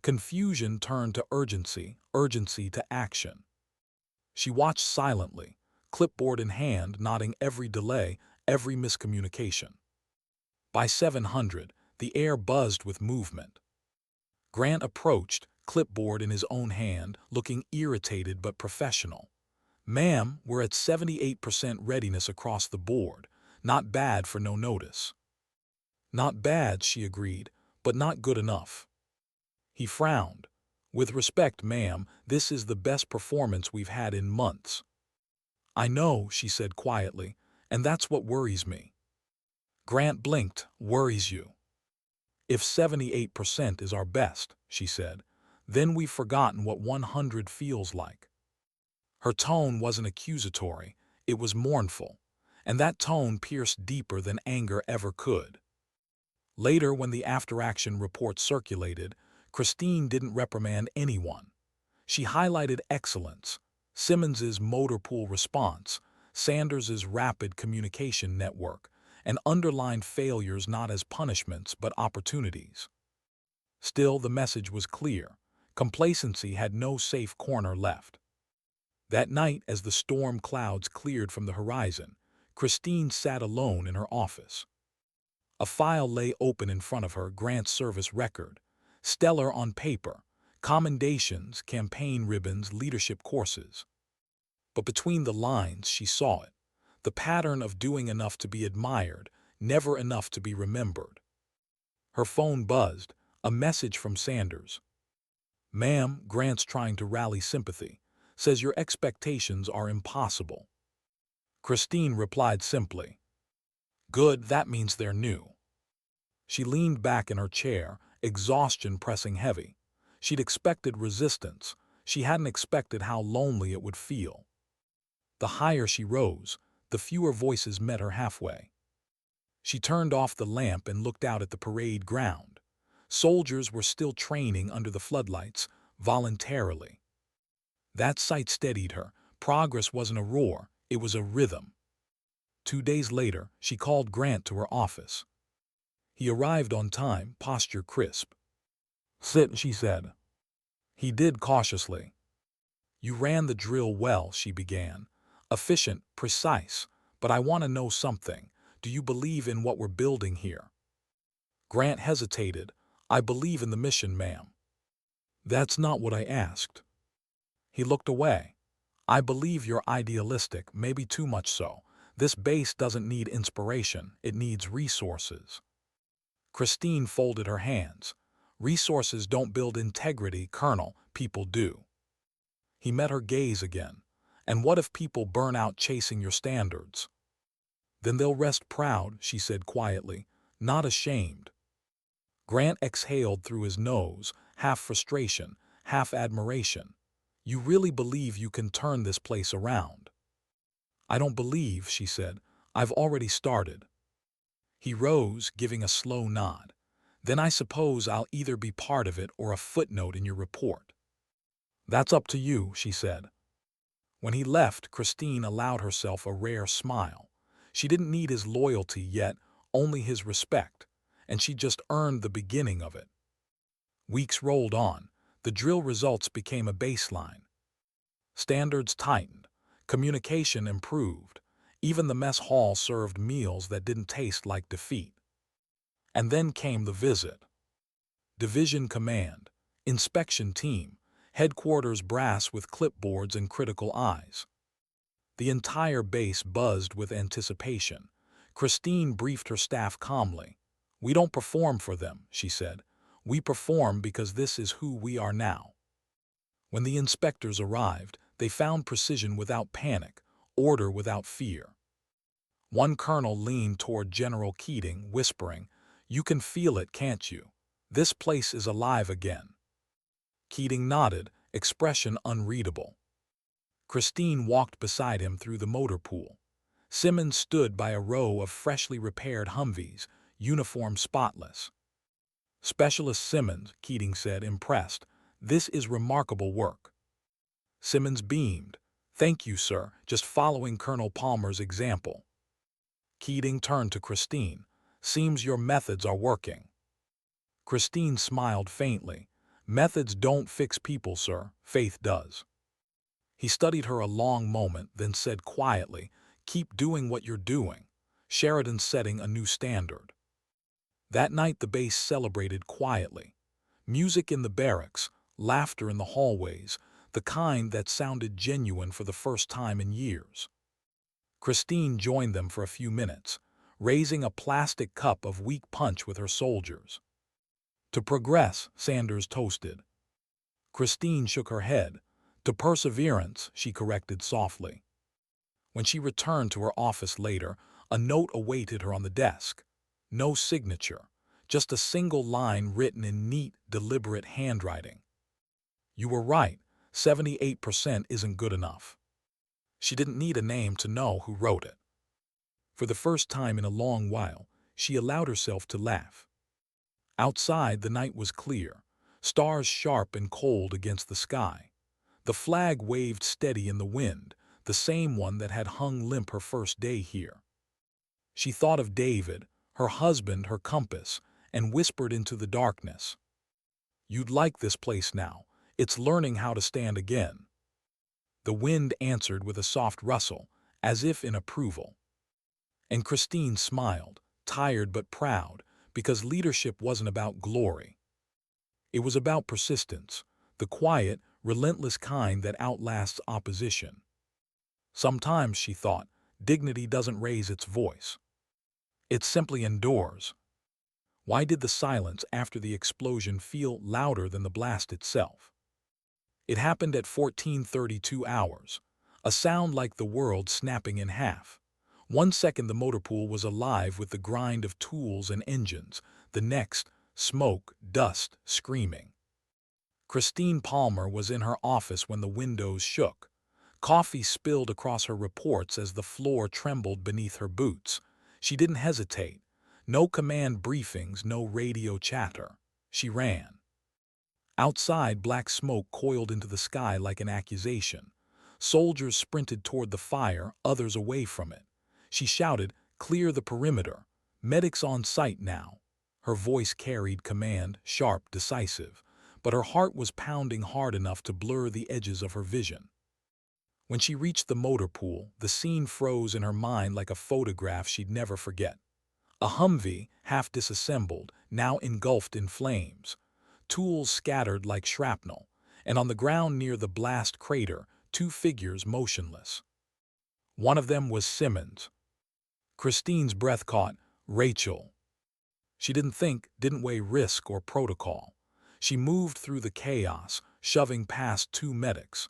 Confusion turned to urgency, urgency to action. She watched silently, clipboard in hand, noting every delay, every miscommunication. By 700, the air buzzed with movement. Grant approached, clipboard in his own hand, looking irritated but professional. "Ma'am, we're at 78% readiness across the board. Not bad for no notice." "Not bad," she agreed, "but not good enough." He frowned. "With respect, ma'am, this is the best performance we've had in months." "I know," she said quietly, "and that's what worries me." Grant blinked. "Worries you?" "If 78% is our best," she said, "then we've forgotten what 100 feels like." Her tone wasn't accusatory, it was mournful, and that tone pierced deeper than anger ever could. Later, when the after-action report circulated, Christine didn't reprimand anyone. She highlighted excellence, Simmons's motor pool response, Sanders's rapid communication network, and underlined failures not as punishments but opportunities. Still, the message was clear. Complacency had no safe corner left. That night, as the storm clouds cleared from the horizon, Christine sat alone in her office. A file lay open in front of her, Grant's service record, stellar on paper, commendations, campaign ribbons, leadership courses. But between the lines, she saw it. The pattern of doing enough to be admired, never enough to be remembered. Her phone buzzed, a message from Sanders. "Ma'am," Grant's trying to rally sympathy, "says your expectations are impossible." Christine replied simply, "Good, that means they're new." She leaned back in her chair, exhaustion pressing heavy. She'd expected resistance. She hadn't expected how lonely it would feel. The higher she rose, the fewer voices met her halfway. She turned off the lamp and looked out at the parade ground. Soldiers were still training under the floodlights, voluntarily. That sight steadied her. Progress wasn't a roar, it was a rhythm. 2 days later, she called Grant to her office. He arrived on time, posture crisp. "Sit," she said. He did cautiously. "You ran the drill well," she began. "Efficient, precise. But I want to know something. Do you believe in what we're building here?" Grant hesitated. "I believe in the mission, ma'am." "That's not what I asked." He looked away. "I believe you're idealistic, maybe too much so. This base doesn't need inspiration, it needs resources." Christine folded her hands. "Resources don't build integrity, Colonel, people do." He met her gaze again. "And what if people burn out chasing your standards?" "Then they'll rest proud," she said quietly, "not ashamed." Grant exhaled through his nose, half frustration, half admiration. "You really believe you can turn this place around?" "I don't believe," she said. "I've already started." He rose, giving a slow nod. "Then I suppose I'll either be part of it or a footnote in your report." "That's up to you," she said. When he left, Christine allowed herself a rare smile. She didn't need his loyalty yet, only his respect, and she just earned the beginning of it. Weeks rolled on. The drill results became a baseline. Standards tightened. Communication improved. Even the mess hall served meals that didn't taste like defeat. And then came the visit. Division command, inspection team, headquarters brass with clipboards and critical eyes. The entire base buzzed with anticipation. Christine briefed her staff calmly. "We don't perform for them," she said. "We perform because this is who we are now." When the inspectors arrived, they found precision without panic, order without fear. One colonel leaned toward General Keating, whispering, "You can feel it, can't you? This place is alive again." Keating nodded, expression unreadable. Christine walked beside him through the motor pool. Simmons stood by a row of freshly repaired Humvees, uniform spotless. "Specialist Simmons," Keating said, impressed. "This is remarkable work." Simmons beamed. "Thank you, sir, just following Colonel Palmer's example." Keating turned to Christine. "Seems your methods are working." Christine smiled faintly. "Methods don't fix people, sir. Faith does." He studied her a long moment, then said quietly, "Keep doing what you're doing. Sheridan's setting a new standard." That night the base celebrated quietly. Music in the barracks, laughter in the hallways, the kind that sounded genuine for the first time in years. Christine joined them for a few minutes, raising a plastic cup of weak punch with her soldiers. "To progress," Sanders toasted. Christine shook her head. "To perseverance," she corrected softly. When she returned to her office later, a note awaited her on the desk. No signature, just a single line written in neat, deliberate handwriting. "You were right, 78% isn't good enough." She didn't need a name to know who wrote it. For the first time in a long while, she allowed herself to laugh. Outside, the night was clear, stars sharp and cold against the sky. The flag waved steady in the wind, the same one that had hung limp her first day here. She thought of David, her husband, her compass, and whispered into the darkness. "You'd like this place now. It's learning how to stand again." The wind answered with a soft rustle, as if in approval. And Christine smiled, tired but proud, because leadership wasn't about glory. It was about persistence, the quiet, relentless kind that outlasts opposition. Sometimes, she thought, dignity doesn't raise its voice. It simply endures. Why did the silence after the explosion feel louder than the blast itself? It happened at 14:32 hours, a sound like the world snapping in half. 1 second the motor pool was alive with the grind of tools and engines, the next, smoke, dust, screaming. Christine Palmer was in her office when the windows shook. Coffee spilled across her reports as the floor trembled beneath her boots. She didn't hesitate. No command briefings, no radio chatter. She ran. Outside, black smoke coiled into the sky like an accusation. Soldiers sprinted toward the fire, others away from it. She shouted, "Clear the perimeter. Medics on site now." Her voice carried command, sharp, decisive, but her heart was pounding hard enough to blur the edges of her vision. When she reached the motor pool, the scene froze in her mind like a photograph she'd never forget. A Humvee, half disassembled, now engulfed in flames. Tools scattered like shrapnel, and on the ground near the blast crater, two figures motionless. One of them was Simmons. Christine's breath caught. Rachel. She didn't think, didn't weigh risk or protocol. She moved through the chaos, shoving past two medics.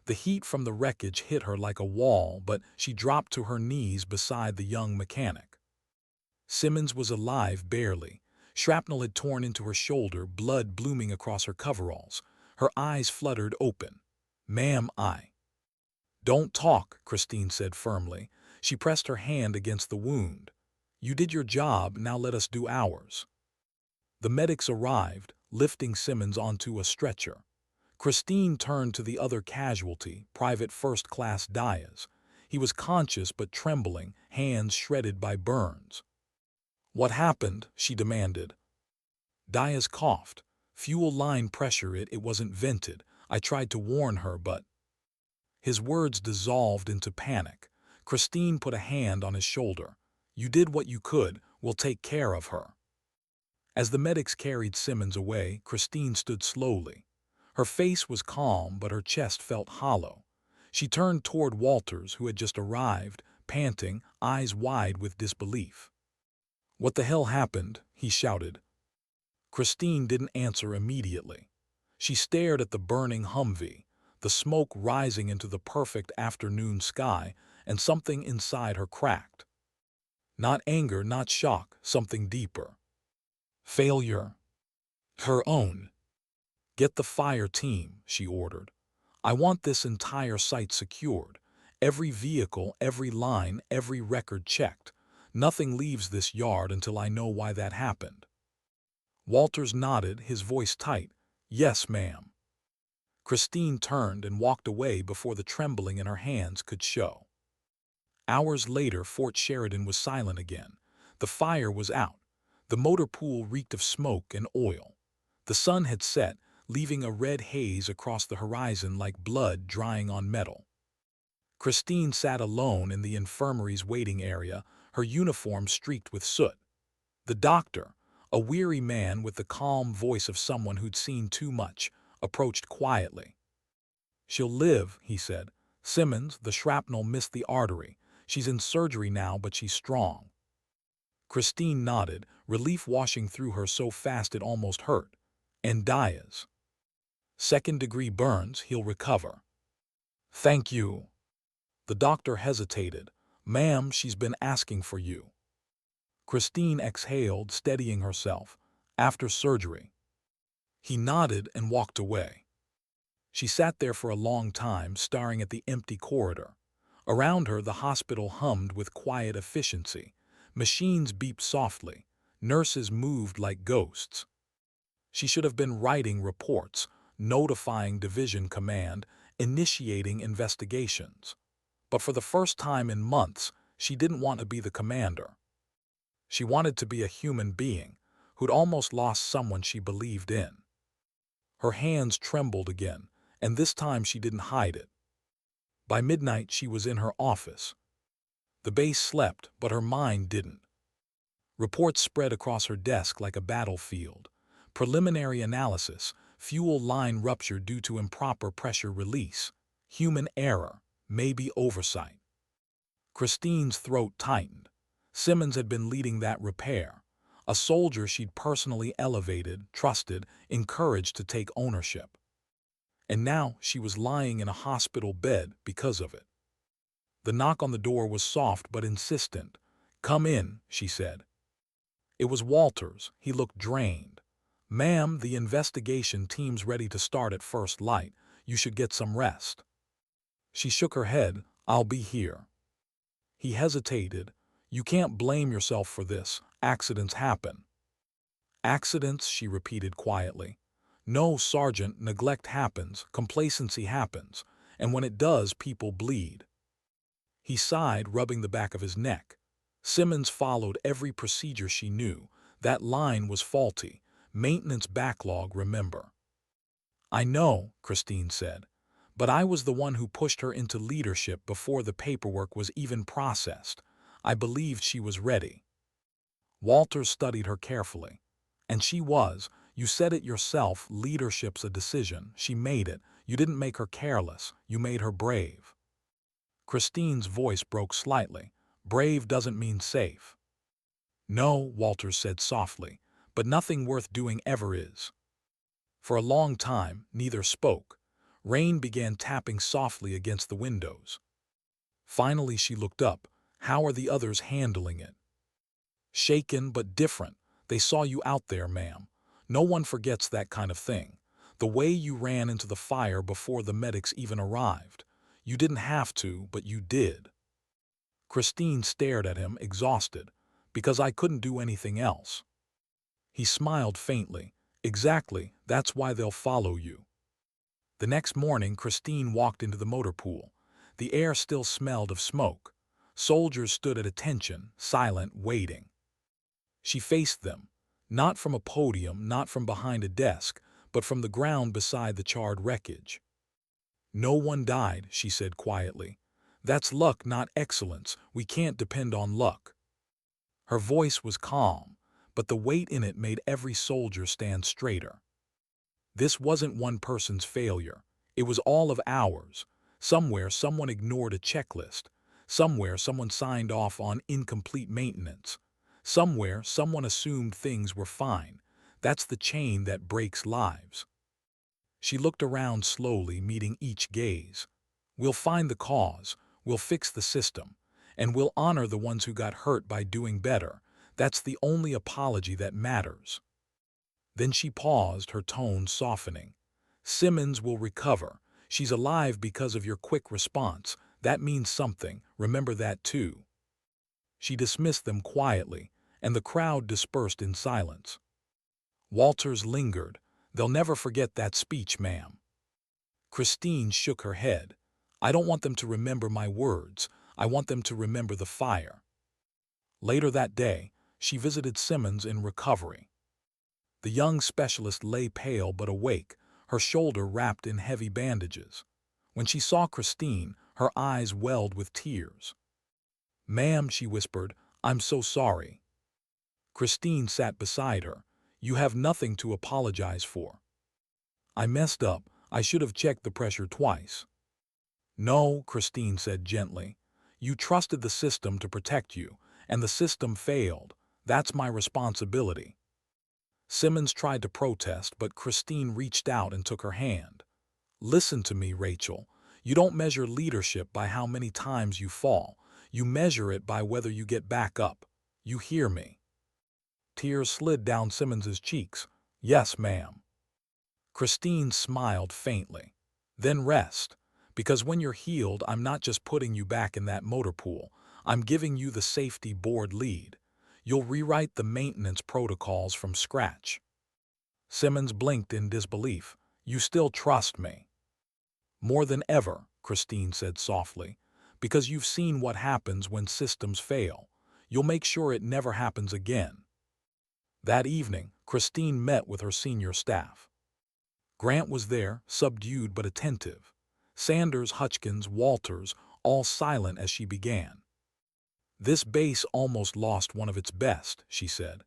The heat from the wreckage hit her like a wall, but she dropped to her knees beside the young mechanic. Simmons was alive, barely. Shrapnel had torn into her shoulder, blood blooming across her coveralls. Her eyes fluttered open. "Ma'am, I—" "Don't talk," Christine said firmly. She pressed her hand against the wound. "You did your job, now let us do ours." The medics arrived, lifting Simmons onto a stretcher. Christine turned to the other casualty, Private First Class Diaz. He was conscious but trembling, hands shredded by burns. "What happened?" she demanded. Diaz coughed. "Fuel line pressure, it wasn't vented. I tried to warn her, but—" His words dissolved into panic. Christine put a hand on his shoulder. "You did what you could. We'll take care of her." As the medics carried Simmons away, Christine stood slowly. Her face was calm, but her chest felt hollow. She turned toward Walters, who had just arrived, panting, eyes wide with disbelief. "What the hell happened?" he shouted. Christine didn't answer immediately. She stared at the burning Humvee, the smoke rising into the perfect afternoon sky, and something inside her cracked. Not anger, not shock, something deeper. Failure. Her own. "Get the fire team," she ordered. "I want this entire site secured. Every vehicle, every line, every record checked. Nothing leaves this yard until I know why that happened." Walters nodded, his voice tight. "Yes, ma'am." Christine turned and walked away before the trembling in her hands could show. Hours later, Fort Sheridan was silent again. The fire was out. The motor pool reeked of smoke and oil. The sun had set, leaving a red haze across the horizon like blood drying on metal. Christine sat alone in the infirmary's waiting area, her uniform streaked with soot. The doctor, a weary man with the calm voice of someone who'd seen too much, approached quietly. "She'll live," he said. "Simmons, the shrapnel missed the artery. She's in surgery now, but she's strong." Christine nodded, relief washing through her so fast it almost hurt. "And Diaz?" "Second-degree burns, he'll recover." "Thank you." The doctor hesitated. "Ma'am, she's been asking for you." Christine exhaled, steadying herself. "After surgery." He nodded and walked away. She sat there for a long time, staring at the empty corridor. Around her, the hospital hummed with quiet efficiency. Machines beeped softly. Nurses moved like ghosts. She should have been writing reports, notifying division command, initiating investigations. But for the first time in months, she didn't want to be the commander. She wanted to be a human being who'd almost lost someone she believed in. Her hands trembled again, and this time she didn't hide it. By midnight, she was in her office. The base slept, but her mind didn't. Reports spread across her desk like a battlefield. Preliminary analysis: fuel line rupture due to improper pressure release. Human error, maybe oversight. Christine's throat tightened. Simmons had been leading that repair. A soldier she'd personally elevated, trusted, encouraged to take ownership. And now she was lying in a hospital bed because of it. The knock on the door was soft but insistent. "Come in," she said. It was Walters. He looked drained. "Ma'am, the investigation team's ready to start at first light. You should get some rest." She shook her head. "I'll be here." He hesitated. "You can't blame yourself for this. Accidents happen." "Accidents," she repeated quietly. "No, Sergeant, neglect happens, complacency happens, and when it does, people bleed." He sighed, rubbing the back of his neck. Simmons followed every procedure she knew. That line was faulty. Maintenance backlog, remember. "I know," Christine said, "but I was the one who pushed her into leadership before the paperwork was even processed. I believed she was ready." Walters studied her carefully. "And she was. You said it yourself, leadership's a decision. She made it. You didn't make her careless. You made her brave." Christine's voice broke slightly. "Brave doesn't mean safe." "No," Walters said softly, "but nothing worth doing ever is." For a long time, neither spoke. Rain began tapping softly against the windows. Finally she looked up. "How are the others handling it?" "Shaken but different. They saw you out there, ma'am. No one forgets that kind of thing. The way you ran into the fire before the medics even arrived. You didn't have to, but you did." Christine stared at him, exhausted. "Because I couldn't do anything else." He smiled faintly. "Exactly, that's why they'll follow you." The next morning, Christine walked into the motor pool. The air still smelled of smoke. Soldiers stood at attention, silent, waiting. She faced them. Not from a podium, not from behind a desk, but from the ground beside the charred wreckage. "No one died," she said quietly. "That's luck, not excellence. We can't depend on luck." Her voice was calm, but the weight in it made every soldier stand straighter. This wasn't one person's failure. It was all of ours. Somewhere someone ignored a checklist. Somewhere someone signed off on incomplete maintenance. Somewhere someone assumed things were fine. That's the chain that breaks lives. She looked around slowly, meeting each gaze. "We'll find the cause, we'll fix the system, and we'll honor the ones who got hurt by doing better. That's the only apology that matters." Then she paused, her tone softening. "Simmons will recover. She's alive because of your quick response. That means something. Remember that too." She dismissed them quietly, and the crowd dispersed in silence. Walters lingered. "They'll never forget that speech, ma'am." Christine shook her head. "I don't want them to remember my words. I want them to remember the fire." Later that day, she visited Simmons in recovery. The young specialist lay pale but awake, her shoulder wrapped in heavy bandages. When she saw Christine, her eyes welled with tears. "Ma'am," she whispered, "I'm so sorry." Christine sat beside her. "You have nothing to apologize for." "I messed up. I should have checked the pressure twice." "No," Christine said gently. "You trusted the system to protect you, and the system failed. That's my responsibility." Simmons tried to protest, but Christine reached out and took her hand. "Listen to me, Rachel. You don't measure leadership by how many times you fall. You measure it by whether you get back up. You hear me?" Tears slid down Simmons's cheeks. "Yes, ma'am." Christine smiled faintly. "Then rest. Because when you're healed, I'm not just putting you back in that motor pool. I'm giving you the safety board lead. You'll rewrite the maintenance protocols from scratch." Simmons blinked in disbelief. "You still trust me?" More than ever, Christine said softly, because you've seen what happens when systems fail. You'll make sure it never happens again. That evening, Christine met with her senior staff. Grant was there, subdued but attentive. Sanders, Hutchins, Walters, all silent as she began. This base almost lost one of its best, she said.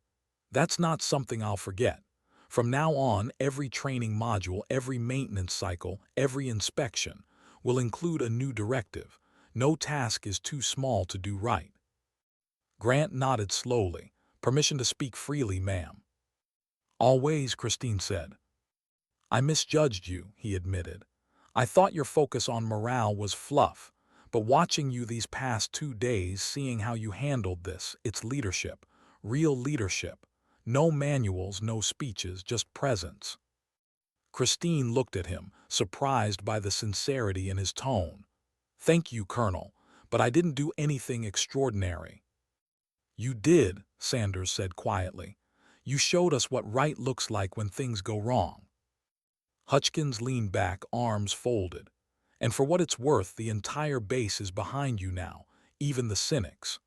That's not something I'll forget. From now on, every training module, every maintenance cycle, every inspection will include a new directive. No task is too small to do right. Grant nodded slowly. Permission to speak freely, ma'am. Always, Christine said. I misjudged you, he admitted. I thought your focus on morale was fluff, but watching you these past 2 days, seeing how you handled this, it's leadership, real leadership. No manuals, no speeches, just presence. Christine looked at him, surprised by the sincerity in his tone. Thank you, Colonel, but I didn't do anything extraordinary. You did, Sanders said quietly. You showed us what right looks like when things go wrong. Hutchins leaned back, arms folded. And for what it's worth, the entire base is behind you now, even the cynics.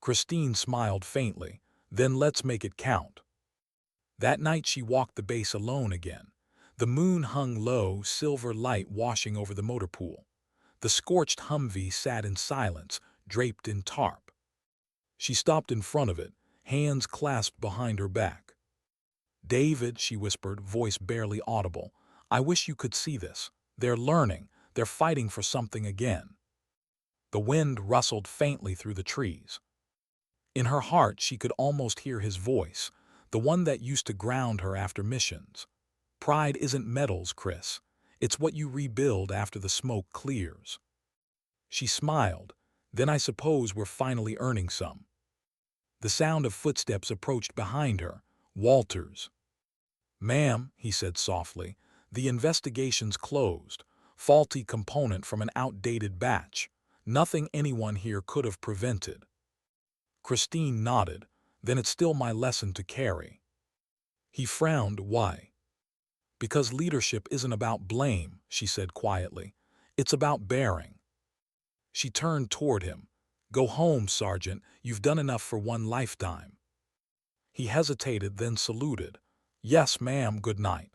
Christine smiled faintly. Then let's make it count. That night she walked the base alone again. The moon hung low, silver light washing over the motor pool. The scorched Humvee sat in silence, draped in tarp. She stopped in front of it, hands clasped behind her back. David, she whispered, voice barely audible, I wish you could see this. They're learning. They're fighting for something again. The wind rustled faintly through the trees. In her heart she could almost hear his voice, the one that used to ground her after missions. Pride isn't medals, Chris. It's what you rebuild after the smoke clears. She smiled. Then I suppose we're finally earning some. The sound of footsteps approached behind her. Walters. Ma'am, he said softly, the investigation's closed. Faulty component from an outdated batch. Nothing anyone here could have prevented. Christine nodded. Then it's still my lesson to carry. He frowned. Why? Because leadership isn't about blame, she said quietly. It's about bearing. She turned toward him. Go home, Sergeant. You've done enough for one lifetime. He hesitated, then saluted. Yes, ma'am, good night.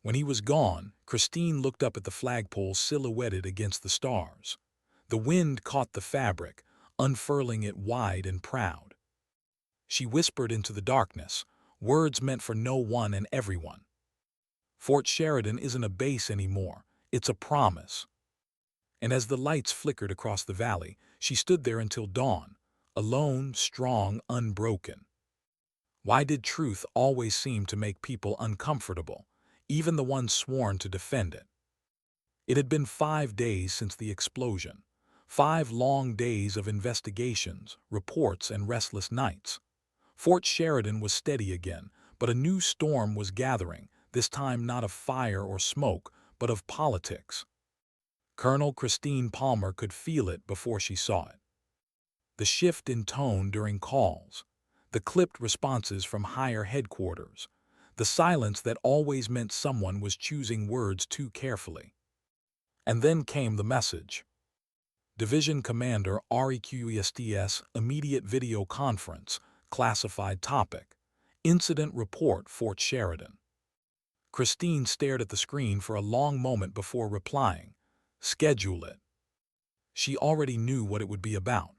When he was gone, Christine looked up at the flagpole silhouetted against the stars. The wind caught the fabric, unfurling it wide and proud. She whispered into the darkness, words meant for no one and everyone. Fort Sheridan isn't a base anymore, it's a promise. And as the lights flickered across the valley, she stood there until dawn, alone, strong, unbroken. Why did truth always seem to make people uncomfortable, even the ones sworn to defend it? It had been 5 days since the explosion, 5 long days of investigations, reports, and restless nights. Fort Sheridan was steady again, but a new storm was gathering, this time not of fire or smoke, but of politics. Colonel Christine Palmer could feel it before she saw it. The shift in tone during calls, the clipped responses from higher headquarters, the silence that always meant someone was choosing words too carefully. And then came the message. Division Commander REQESTS, immediate video conference, classified topic, incident report Fort Sheridan. Christine stared at the screen for a long moment before replying, schedule it. She already knew what it would be about,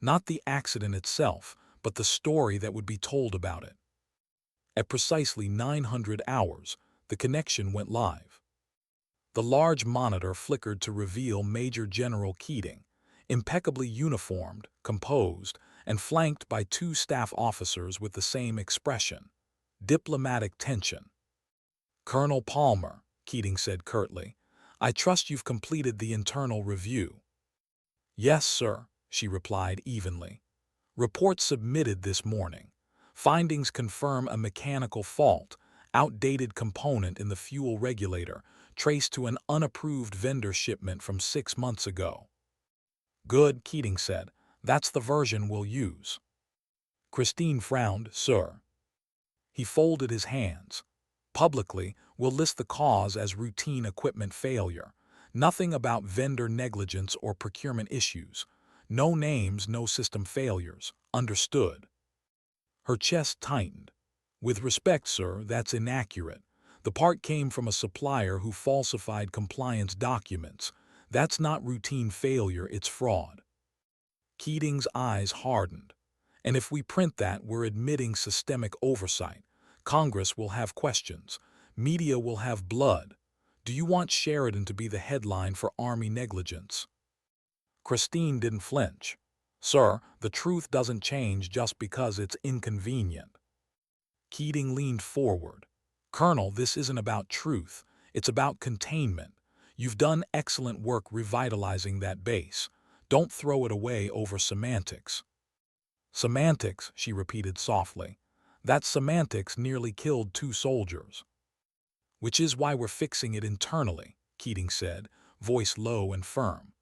not the accident itself, but the story that would be told about it. At precisely 900 hours, the connection went live. The large monitor flickered to reveal Major General Keating, impeccably uniformed, composed, and flanked by 2 staff officers with the same expression, diplomatic tension. Colonel Palmer, Keating said curtly, I trust you've completed the internal review. Yes, sir, she replied evenly. Report submitted this morning. Findings confirm a mechanical fault, outdated component in the fuel regulator, traced to an unapproved vendor shipment from 6 months ago. Good, Keating said. That's the version we'll use. Christine frowned, sir. He folded his hands. Publicly, we'll list the cause as routine equipment failure. Nothing about vendor negligence or procurement issues. No names, no system failures. Understood. Her chest tightened. With respect, sir, that's inaccurate. The part came from a supplier who falsified compliance documents. That's not routine failure, it's fraud. Keating's eyes hardened. And if we print that, we're admitting systemic oversight. Congress will have questions. Media will have blood. Do you want Sheridan to be the headline for Army negligence? Christine didn't flinch. Sir, the truth doesn't change just because it's inconvenient. Keating leaned forward. Colonel, this isn't about truth. It's about containment. You've done excellent work revitalizing that base. Don't throw it away over semantics. Semantics, she repeated softly. That semantics nearly killed 2 soldiers. Which is why we're fixing it internally, Keating said, voice low and firm.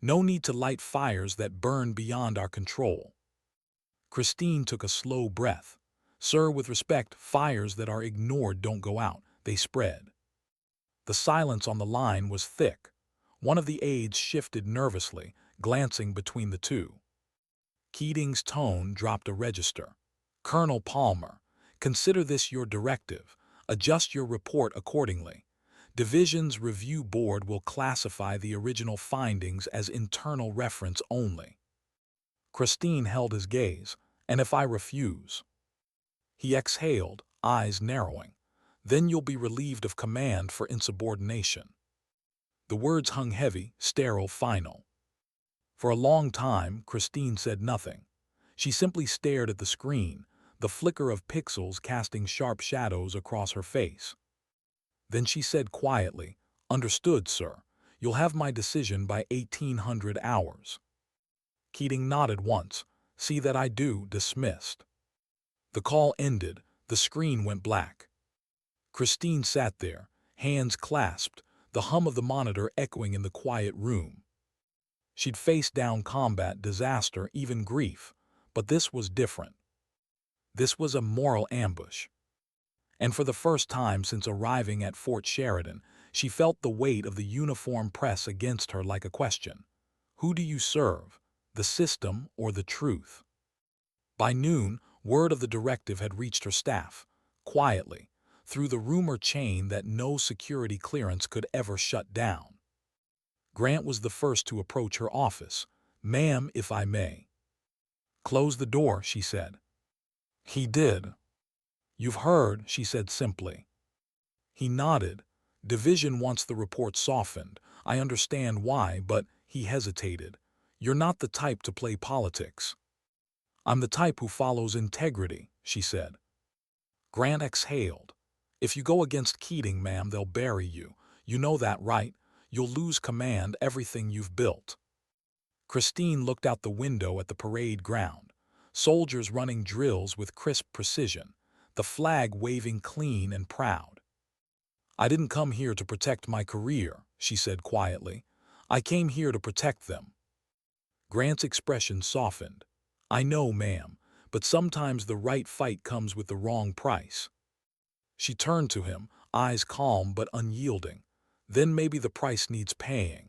No need to light fires that burn beyond our control. Christine took a slow breath. Sir, with respect, fires that are ignored don't go out, they spread. The silence on the line was thick. One of the aides shifted nervously, glancing between the two. Keating's tone dropped a register. Colonel Palmer, consider this your directive. Adjust your report accordingly. Division's review board will classify the original findings as internal reference only. Christine held his gaze. And if I refuse? He exhaled, eyes narrowing. Then you'll be relieved of command for insubordination. The words hung heavy, sterile, final. For a long time, Christine said nothing. She simply stared at the screen, the flicker of pixels casting sharp shadows across her face. Then she said quietly, Understood, sir. You'll have my decision by 1800 hours. Keating nodded once. See that I do, dismissed. The call ended, the screen went black. Christine sat there, hands clasped, the hum of the monitor echoing in the quiet room. She'd faced down combat, disaster, even grief, but this was different. This was a moral ambush. And for the first time since arriving at Fort Sheridan, she felt the weight of the uniform press against her like a question. Who do you serve, the system or the truth? By noon, word of the directive had reached her staff, quietly, through the rumor chain that no security clearance could ever shut down. Grant was the first to approach her office. Ma'am, if I may. Close the door, she said. He did. You've heard, she said simply. He nodded. Division wants the report softened. I understand why, but he hesitated. You're not the type to play politics. I'm the type who follows integrity, she said. Grant exhaled. If you go against Keating, ma'am, they'll bury you. You know that, right? You'll lose command, everything you've built. Christine looked out the window at the parade ground. Soldiers running drills with crisp precision, the flag waving clean and proud. I didn't come here to protect my career, she said quietly. I came here to protect them. Grant's expression softened. I know, ma'am, but sometimes the right fight comes with the wrong price. She turned to him, eyes calm but unyielding. Then maybe the price needs paying.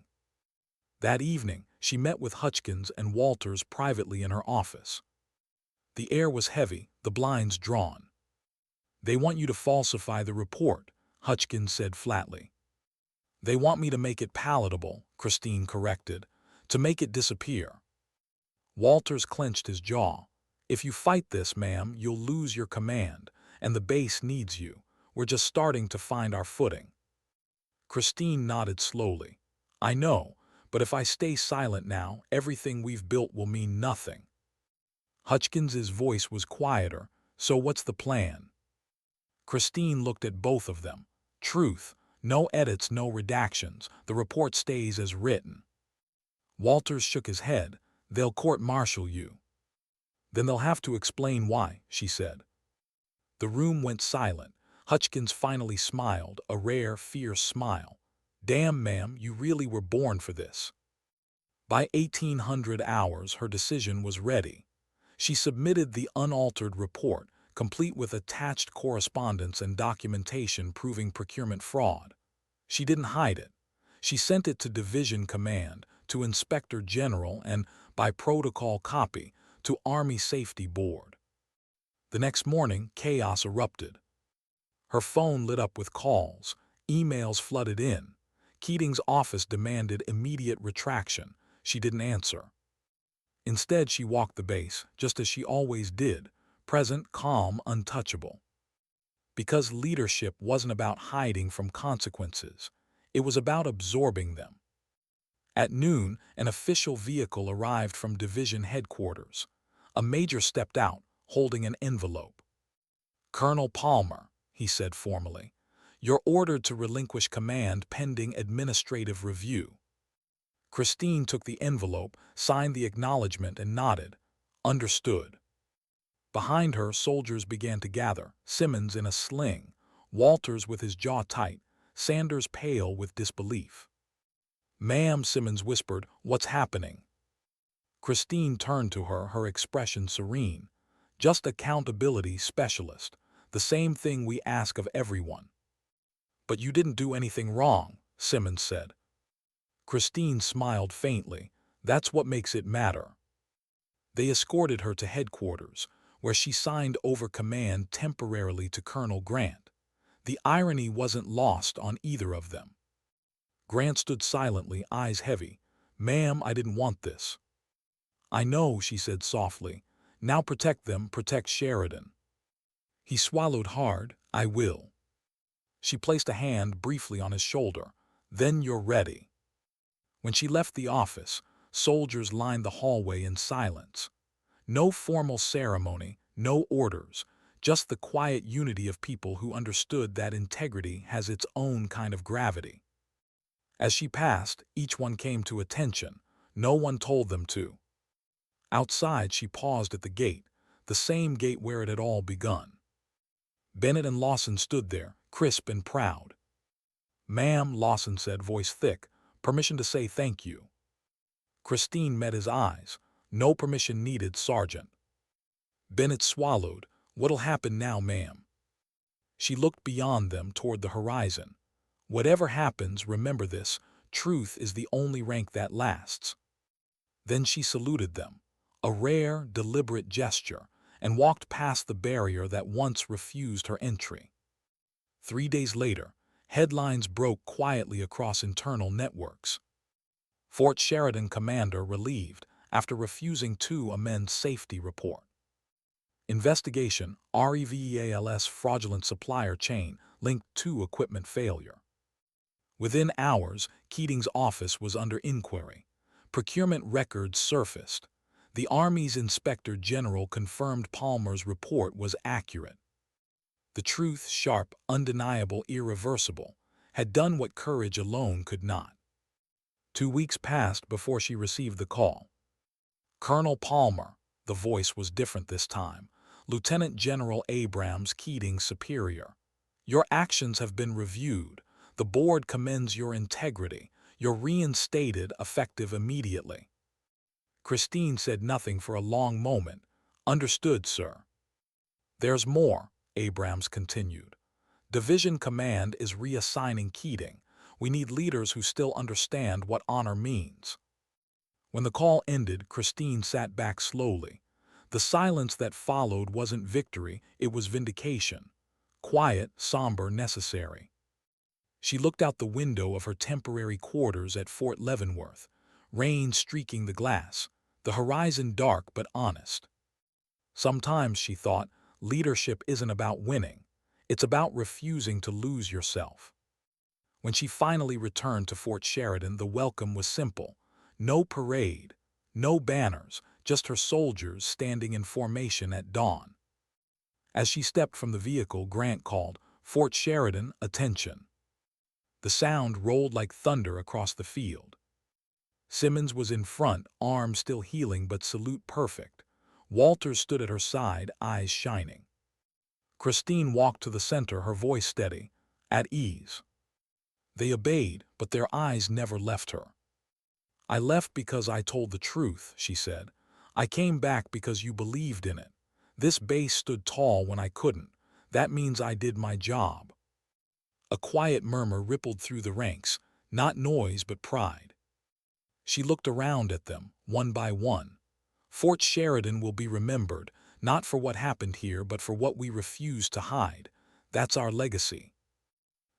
That evening, she met with Hutchins and Walters privately in her office. The air was heavy, the blinds drawn. They want you to falsify the report, Hutchins said flatly. They want me to make it palatable, Christine corrected, to make it disappear. Walters clenched his jaw. If you fight this, ma'am, you'll lose your command, and the base needs you. We're just starting to find our footing. Christine nodded slowly. I know, but if I stay silent now, everything we've built will mean nothing. Hutchins's voice was quieter. So what's the plan? Christine looked at both of them. Truth. No edits, no redactions. The report stays as written. Walters shook his head. They'll court-martial you. Then they'll have to explain why, she said. The room went silent. Hutchins finally smiled, a rare, fierce smile. Damn, ma'am, you really were born for this. By 1800 hours, her decision was ready. She submitted the unaltered report, complete with attached correspondence and documentation proving procurement fraud. She didn't hide it. She sent it to Division Command, to Inspector General, and, by protocol copy, to Army Safety Board. The next morning, chaos erupted. Her phone lit up with calls, emails flooded in. Keating's office demanded immediate retraction. She didn't answer. Instead, she walked the base, just as she always did, present, calm, untouchable. Because leadership wasn't about hiding from consequences. It was about absorbing them. At noon, an official vehicle arrived from division headquarters. A major stepped out, holding an envelope. "Colonel Palmer," he said formally, "you're ordered to relinquish command pending administrative review." Christine took the envelope, signed the acknowledgement, and nodded. "Understood." Behind her, soldiers began to gather, Simmons in a sling, Walters with his jaw tight, Sanders pale with disbelief. "Ma'am," Simmons whispered, "what's happening?" Christine turned to her, her expression serene. "Just accountability, specialist. The same thing we ask of everyone." "But you didn't do anything wrong," Simmons said. Christine smiled faintly. "That's what makes it matter." They escorted her to headquarters, where she signed over command temporarily to Colonel Grant. The irony wasn't lost on either of them. Grant stood silently, eyes heavy. "Ma'am, I didn't want this." "I know," she said softly. "Now protect them, protect Sheridan." He swallowed hard. "I will." She placed a hand briefly on his shoulder. "Then you're ready." When she left the office, soldiers lined the hallway in silence. No formal ceremony, no orders, just the quiet unity of people who understood that integrity has its own kind of gravity. As she passed, each one came to attention. No one told them to. Outside, she paused at the gate, the same gate where it had all begun. Bennett and Lawson stood there, crisp and proud. "Ma'am," Lawson said, voice thick, "permission to say thank you." Christine met his eyes. "No permission needed, Sergeant." Bennett swallowed. "What'll happen now, ma'am?" She looked beyond them toward the horizon. "Whatever happens, remember this, truth is the only rank that lasts." Then she saluted them, a rare, deliberate gesture, and walked past the barrier that once refused her entry. 3 days later, headlines broke quietly across internal networks. Fort Sheridan commander relieved after refusing to amend safety report. Investigation, REVEALS fraudulent supplier chain linked to equipment failure. Within hours, Keating's office was under inquiry. Procurement records surfaced. The Army's Inspector General confirmed Palmer's report was accurate. The truth, sharp, undeniable, irreversible, had done what courage alone could not. 2 weeks passed before she received the call. "Colonel Palmer," the voice was different this time, Lieutenant General Abrams, Keating's superior. "Your actions have been reviewed. The board commends your integrity. You're reinstated, effective immediately." Christine said nothing for a long moment. "Understood, sir." "There's more," Abrams continued. "Division Command is reassigning Keating. We need leaders who still understand what honor means." When the call ended, Christine sat back slowly. The silence that followed wasn't victory, it was vindication. Quiet, somber, necessary. She looked out the window of her temporary quarters at Fort Leavenworth, rain streaking the glass, the horizon dark but honest. Sometimes, she thought, leadership isn't about winning. It's about refusing to lose yourself. When she finally returned to Fort Sheridan, the welcome was simple. No parade, no banners, just her soldiers standing in formation at dawn. As she stepped from the vehicle, Grant called, "Fort Sheridan, attention." The sound rolled like thunder across the field. Simmons was in front, arms still healing but salute perfect. Walters stood at her side, eyes shining. Christine walked to the center, her voice steady, at ease. They obeyed, but their eyes never left her. "I left because I told the truth," she said. "I came back because you believed in it. This base stood tall when I couldn't. That means I did my job." A quiet murmur rippled through the ranks. Not noise, but pride. She looked around at them, one by one. Fort Sheridan will be remembered, not for what happened here, but for what we refused to hide. That's our legacy.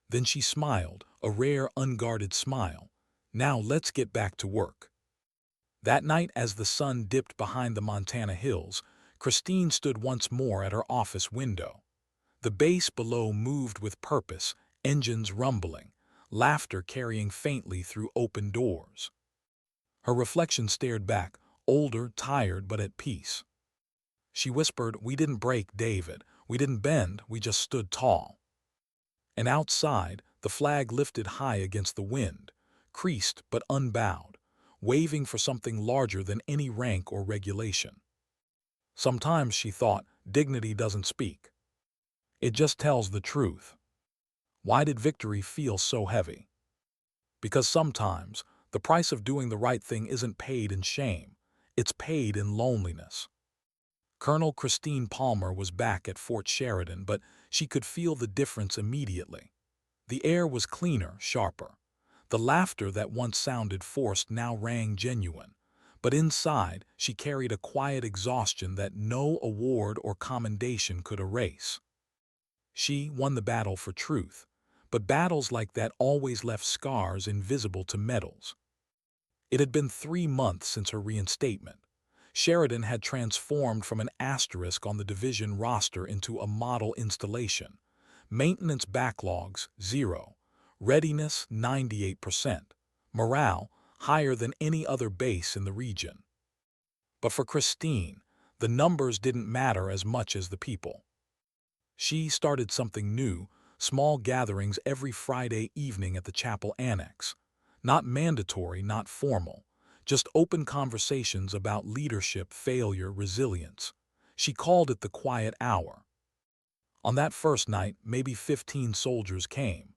Then she smiled, a rare, unguarded smile. Now let's get back to work. That night, as the sun dipped behind the Montana hills, Christine stood once more at her office window. The base below moved with purpose, engines rumbling, laughter carrying faintly through open doors. Her reflection stared back, older, tired, but at peace. She whispered, "We didn't break, David. We didn't bend, we just stood tall." And outside, the flag lifted high against the wind, creased but unbowed, waving for something larger than any rank or regulation. Sometimes, she thought, dignity doesn't speak. It just tells the truth. Why did victory feel so heavy? Because sometimes, the price of doing the right thing isn't paid in shame, it's paid in loneliness. Colonel Christine Palmer was back at Fort Sheridan, but she could feel the difference immediately. The air was cleaner, sharper. The laughter that once sounded forced now rang genuine. But inside, she carried a quiet exhaustion that no award or commendation could erase. She won the battle for truth, but battles like that always left scars invisible to medals. It had been 3 months since her reinstatement. Sheridan had transformed from an asterisk on the division roster into a model installation. Maintenance backlogs, 0. Readiness, 98%. Morale, higher than any other base in the region. But for Christine, the numbers didn't matter as much as the people. She started something new, small gatherings every Friday evening at the chapel annex. Not mandatory, not formal, just open conversations about leadership, failure, resilience. She called it the quiet hour. On that first night, maybe 15 soldiers came,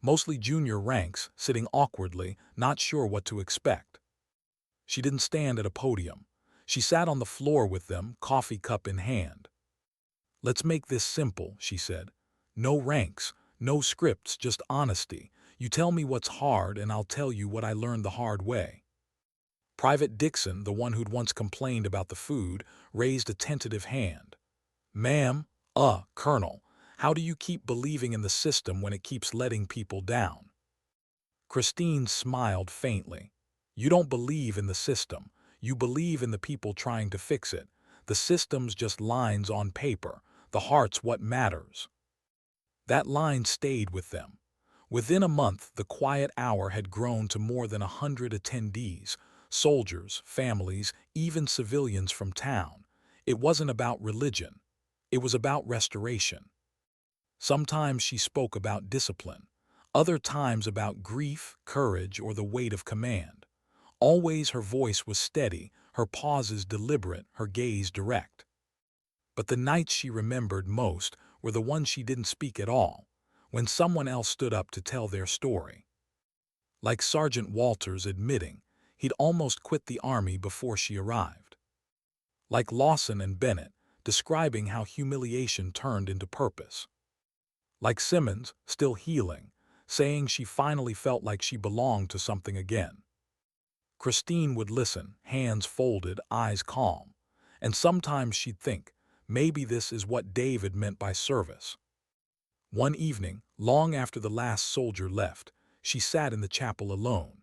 mostly junior ranks, sitting awkwardly, not sure what to expect. She didn't stand at a podium. She sat on the floor with them, coffee cup in hand. "Let's make this simple," she said. "No ranks, no scripts, just honesty. You tell me what's hard and I'll tell you what I learned the hard way." Private Dixon, the one who'd once complained about the food, raised a tentative hand. "Ma'am, Colonel, how do you keep believing in the system when it keeps letting people down?" Christine smiled faintly. "You don't believe in the system. You believe in the people trying to fix it. The system's just lines on paper. The heart's what matters." That line stayed with them. Within a month, the quiet hour had grown to more than 100 attendees, soldiers, families, even civilians from town. It wasn't about religion. It was about restoration. Sometimes she spoke about discipline, other times about grief, courage, or the weight of command. Always her voice was steady, her pauses deliberate, her gaze direct. But the nights she remembered most were the ones she didn't speak at all, when someone else stood up to tell their story. Like Sergeant Walters admitting he'd almost quit the army before she arrived. Like Lawson and Bennett describing how humiliation turned into purpose. Like Simmons, still healing, saying she finally felt like she belonged to something again. Christine would listen, hands folded, eyes calm, and sometimes she'd think, maybe this is what David meant by service. One evening, long after the last soldier left, she sat in the chapel alone.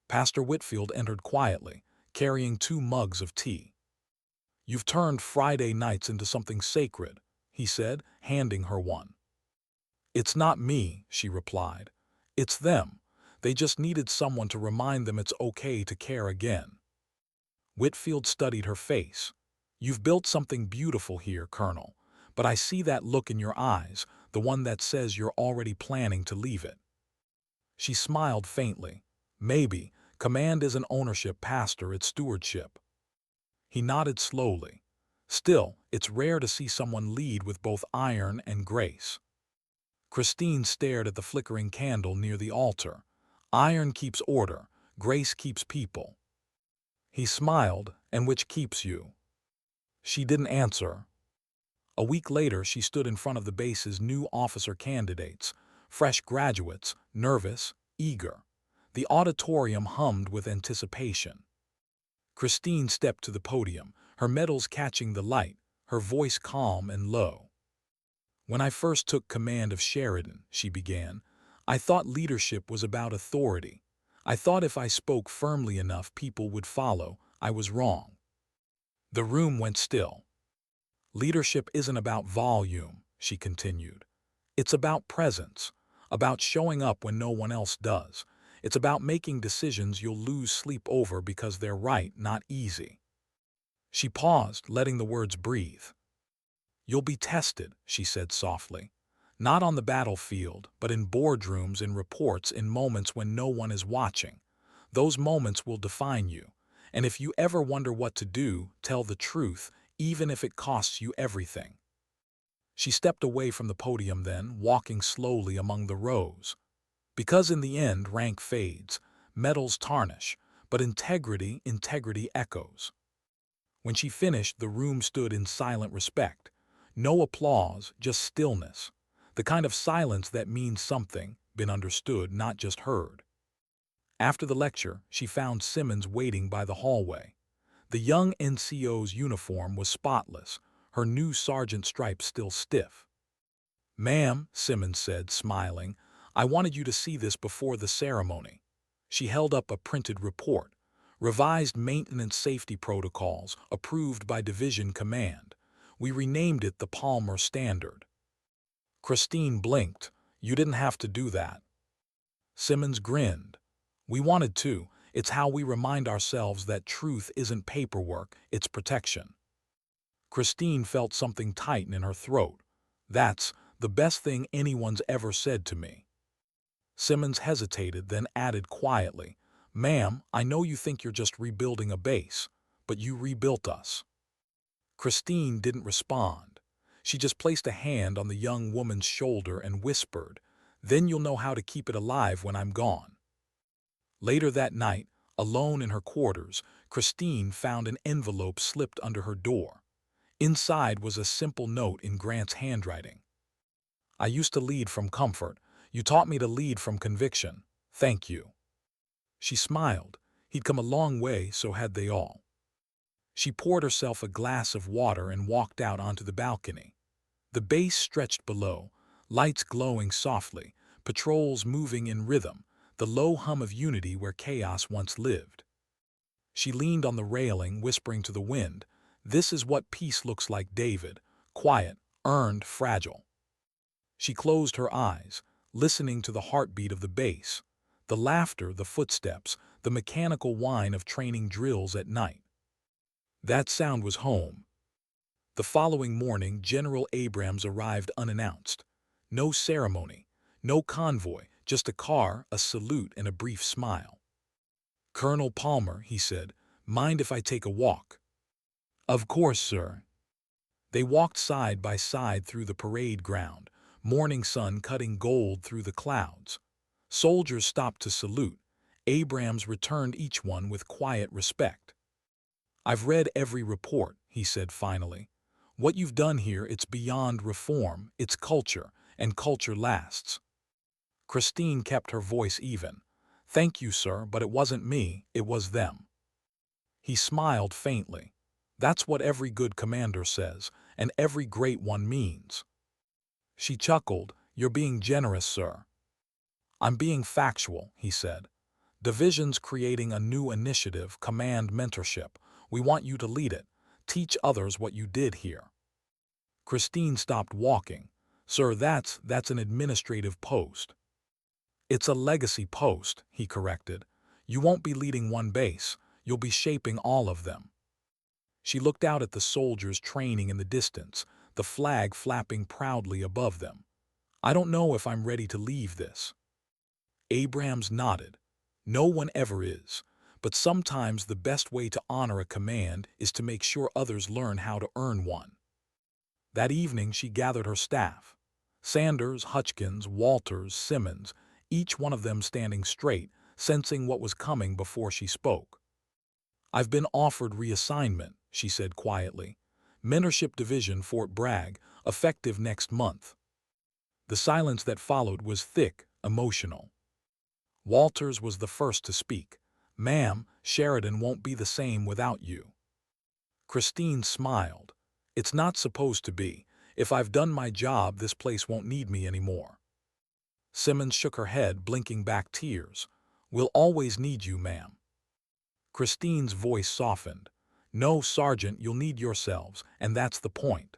Pastor Whitfield entered quietly, carrying 2 mugs of tea. "You've turned Friday nights into something sacred," he said, handing her one. "It's not me," she replied. "It's them. They just needed someone to remind them it's okay to care again." Whitfield studied her face. "You've built something beautiful here, Colonel, but I see that look in your eyes, the one that says you're already planning to leave it." She smiled faintly. "Maybe. Command isn't ownership, Pastor, it's stewardship." He nodded slowly. "Still, it's rare to see someone lead with both iron and grace." Christine stared at the flickering candle near the altar. "Iron keeps order, grace keeps people." He smiled, "And which keeps you?" She didn't answer. A week later, she stood in front of the base's new officer candidates, fresh graduates, nervous, eager. The auditorium hummed with anticipation. Christine stepped to the podium, her medals catching the light, her voice calm and low. "When I first took command of Sheridan," she began, "I thought leadership was about authority. I thought if I spoke firmly enough, people would follow. I was wrong." The room went still. "Leadership isn't about volume," she continued. "It's about presence, about showing up when no one else does. It's about making decisions you'll lose sleep over because they're right, not easy." She paused, letting the words breathe. "You'll be tested," she said softly. "Not on the battlefield, but in boardrooms, in reports, in moments when no one is watching. Those moments will define you. And if you ever wonder what to do, tell the truth, even if it costs you everything." She stepped away from the podium then, walking slowly among the rows. Because in the end, rank fades, medals tarnish, but integrity echoes. When she finished, the room stood in silent respect. No applause, just stillness. The kind of silence that means something, been understood, not just heard. After the lecture, she found Simmons waiting by the hallway. The young NCO's uniform was spotless, her new sergeant stripe still stiff. "Ma'am," Simmons said, smiling, "I wanted you to see this before the ceremony." She held up a printed report. "Revised maintenance safety protocols, approved by Division Command. We renamed it the Palmer Standard." Christine blinked. "You didn't have to do that." Simmons grinned. "We wanted to. It's how we remind ourselves that truth isn't paperwork, it's protection." Christine felt something tighten in her throat. "That's the best thing anyone's ever said to me." Simmons hesitated, then added quietly, "Ma'am, I know you think you're just rebuilding a base, but you rebuilt us." Christine didn't respond. She just placed a hand on the young woman's shoulder and whispered, "Then you'll know how to keep it alive when I'm gone." Later that night, alone in her quarters, Christine found an envelope slipped under her door. Inside was a simple note in Grant's handwriting. "I used to lead from comfort. You taught me to lead from conviction. Thank you." She smiled. He'd come a long way, so had they all. She poured herself a glass of water and walked out onto the balcony. The base stretched below, lights glowing softly, patrols moving in rhythm, the low hum of unity where chaos once lived. She leaned on the railing, whispering to the wind, "This is what peace looks like, David. Quiet, earned, fragile." She closed her eyes, listening to the heartbeat of the base, the laughter, the footsteps, the mechanical whine of training drills at night. That sound was home. The following morning, General Abrams arrived unannounced. No ceremony, no convoy, just a car, a salute, and a brief smile. "Colonel Palmer," he said, "mind if I take a walk?" "Of course, sir." They walked side by side through the parade ground, morning sun cutting gold through the clouds. Soldiers stopped to salute. Abrams returned each one with quiet respect. "I've read every report," he said finally. "What you've done here, it's beyond reform, it's culture, and culture lasts." Christine kept her voice even. "Thank you, sir, but it wasn't me, it was them." He smiled faintly. "That's what every good commander says, and every great one means." She chuckled. "You're being generous, sir." "I'm being factual," he said. "Division's creating a new initiative, command mentorship. We want you to lead it. Teach others what you did here." Christine stopped walking. "Sir, that's an administrative post." "It's a legacy post," he corrected. "You won't be leading one base. You'll be shaping all of them." She looked out at the soldiers training in the distance, the flag flapping proudly above them. "I don't know if I'm ready to leave this." Abrams nodded. "No one ever is. But sometimes the best way to honor a command is to make sure others learn how to earn one." That evening she gathered her staff. Sanders, Hutchkins, Walters, Simmons, each one of them standing straight, sensing what was coming before she spoke. "I've been offered reassignment," she said quietly. "Mentorship Division, Fort Bragg, effective next month." The silence that followed was thick, emotional. Walters was the first to speak. "Ma'am, Sheridan won't be the same without you." Christine smiled. "It's not supposed to be. If I've done my job, this place won't need me anymore." Simmons shook her head, blinking back tears. "We'll always need you, ma'am." Christine's voice softened. "No, Sergeant, you'll need yourselves, and that's the point."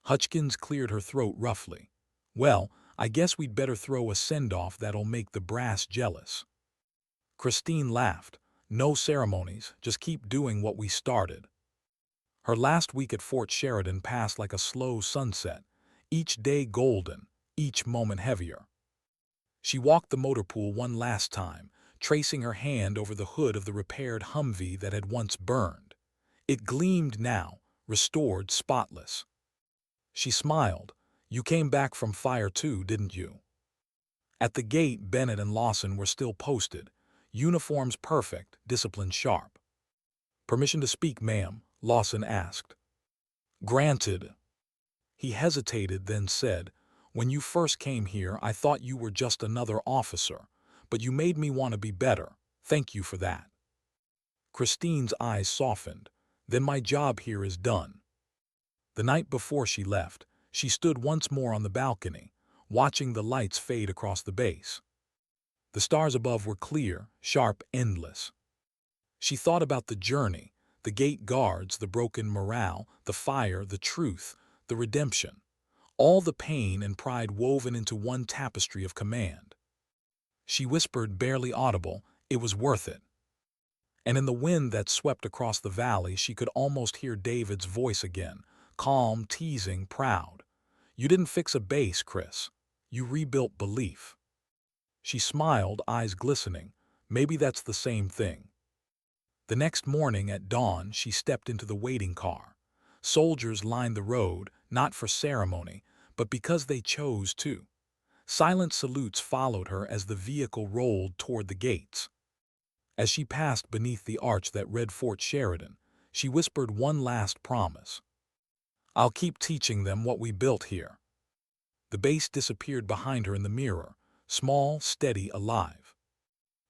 Hutchkins cleared her throat roughly. "Well, I guess we'd better throw a send-off that'll make the brass jealous." Christine laughed. "No ceremonies, just keep doing what we started." Her last week at Fort Sheridan passed like a slow sunset, each day golden, each moment heavier. She walked the motor pool one last time, tracing her hand over the hood of the repaired Humvee that had once burned. It gleamed now, restored, spotless. She smiled. "You came back from fire too, didn't you?" At the gate, Bennett and Lawson were still posted, uniforms perfect, discipline sharp. "Permission to speak, ma'am?" Lawson asked. "Granted." He hesitated, then said, "When you first came here, I thought you were just another officer, but you made me want to be better. Thank you for that." Christine's eyes softened. "Then my job here is done." The night before she left, she stood once more on the balcony, watching the lights fade across the base. The stars above were clear, sharp, endless. She thought about the journey, the gate guards, the broken morale, the fire, the truth, the redemption. All the pain and pride woven into one tapestry of command. She whispered, barely audible, "It was worth it." And in the wind that swept across the valley, she could almost hear David's voice again, calm, teasing, proud. "You didn't fix a base, Chris. You rebuilt belief." She smiled, eyes glistening. Maybe that's the same thing. The next morning at dawn, she stepped into the waiting car. Soldiers lined the road, not for ceremony, but because they chose to. Silent salutes followed her as the vehicle rolled toward the gates. As she passed beneath the arch that read Fort Sheridan, she whispered one last promise. "I'll keep teaching them what we built here." The base disappeared behind her in the mirror, small, steady, alive.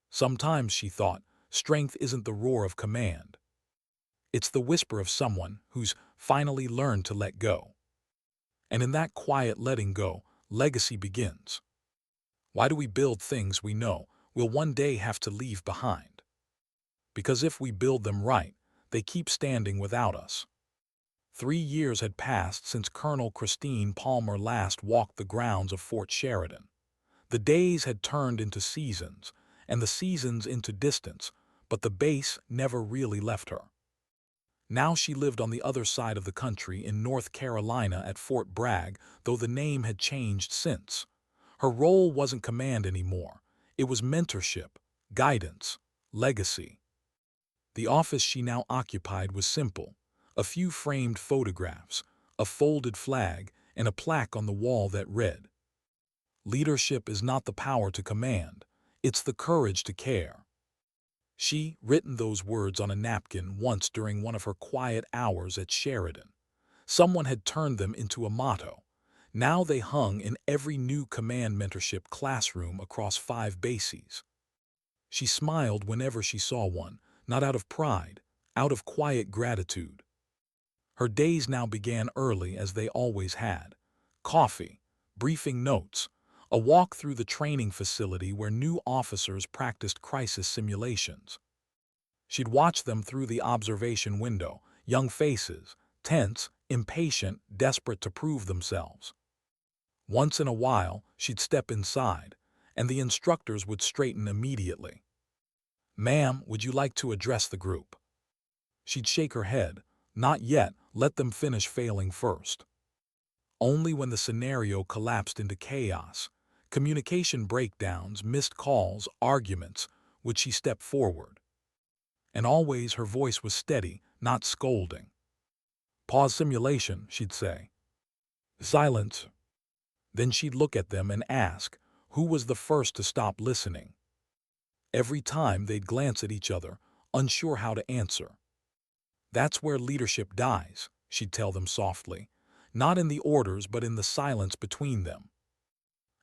Sometimes, she thought, strength isn't the roar of command. It's the whisper of someone who's finally learned to let go. And in that quiet letting go, legacy begins. Why do we build things we know we'll one day have to leave behind? Because if we build them right, they keep standing without us. 3 years had passed since Colonel Christine Palmer last walked the grounds of Fort Sheridan. The days had turned into seasons, and the seasons into distance, but the base never really left her. Now she lived on the other side of the country in North Carolina at Fort Bragg, though the name had changed since. Her role wasn't command anymore. It was mentorship, guidance, legacy. The office she now occupied was simple: a few framed photographs, a folded flag, and a plaque on the wall that read, "Leadership is not the power to command, it's the courage to care." She written those words on a napkin once during one of her quiet hours at Sheridan. Someone had turned them into a motto. Now they hung in every new command mentorship classroom across 5 bases. She smiled whenever she saw one, not out of pride, out of quiet gratitude. Her days now began early, as they always had. Coffee, briefing notes, a walk through the training facility where new officers practiced crisis simulations. She'd watch them through the observation window, young faces, tense, impatient, desperate to prove themselves. Once in a while, she'd step inside, and the instructors would straighten immediately. "Ma'am, would you like to address the group?" She'd shake her head. "Not yet, let them finish failing first." Only when the scenario collapsed into chaos, communication breakdowns, missed calls, arguments, would she step forward. And always her voice was steady, not scolding. "Pause simulation," she'd say. Silence. Then she'd look at them and ask, who was the first to stop listening? Every time they'd glance at each other, unsure how to answer. "That's where leadership dies," she'd tell them softly, "not in the orders but in the silence between them."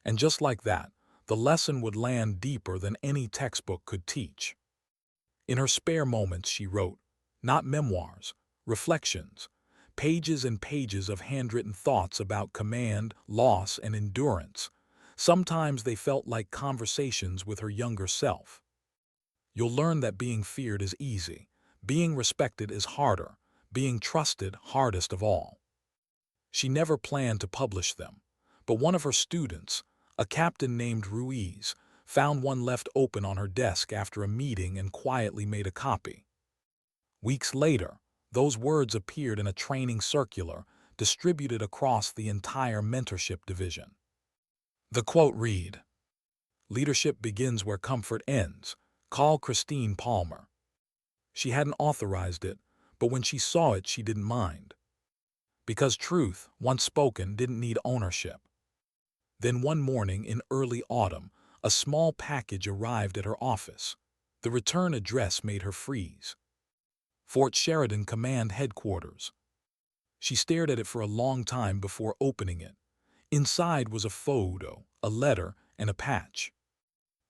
And just like that, The lesson would land deeper than any textbook could teach. In her spare moments, she wrote, not memoirs, reflections, pages and pages of handwritten thoughts about command, loss, and endurance. Sometimes they felt like conversations with her younger self. You'll learn that being feared is easy, being respected is harder, being trusted hardest of all. She never planned to publish them, but one of her students, a captain named Ruiz, found one left open on her desk after a meeting and quietly made a copy. Weeks later, those words appeared in a training circular distributed across the entire mentorship division. The quote read, "Leadership begins where comfort ends. Call Christine Palmer." She hadn't authorized it, but when she saw it, she didn't mind. Because truth, once spoken, didn't need ownership. Then one morning in early autumn, a small package arrived at her office. The return address made her freeze. Fort Sheridan Command Headquarters. She stared at it for a long time before opening it. Inside was a photo, a letter, and a patch.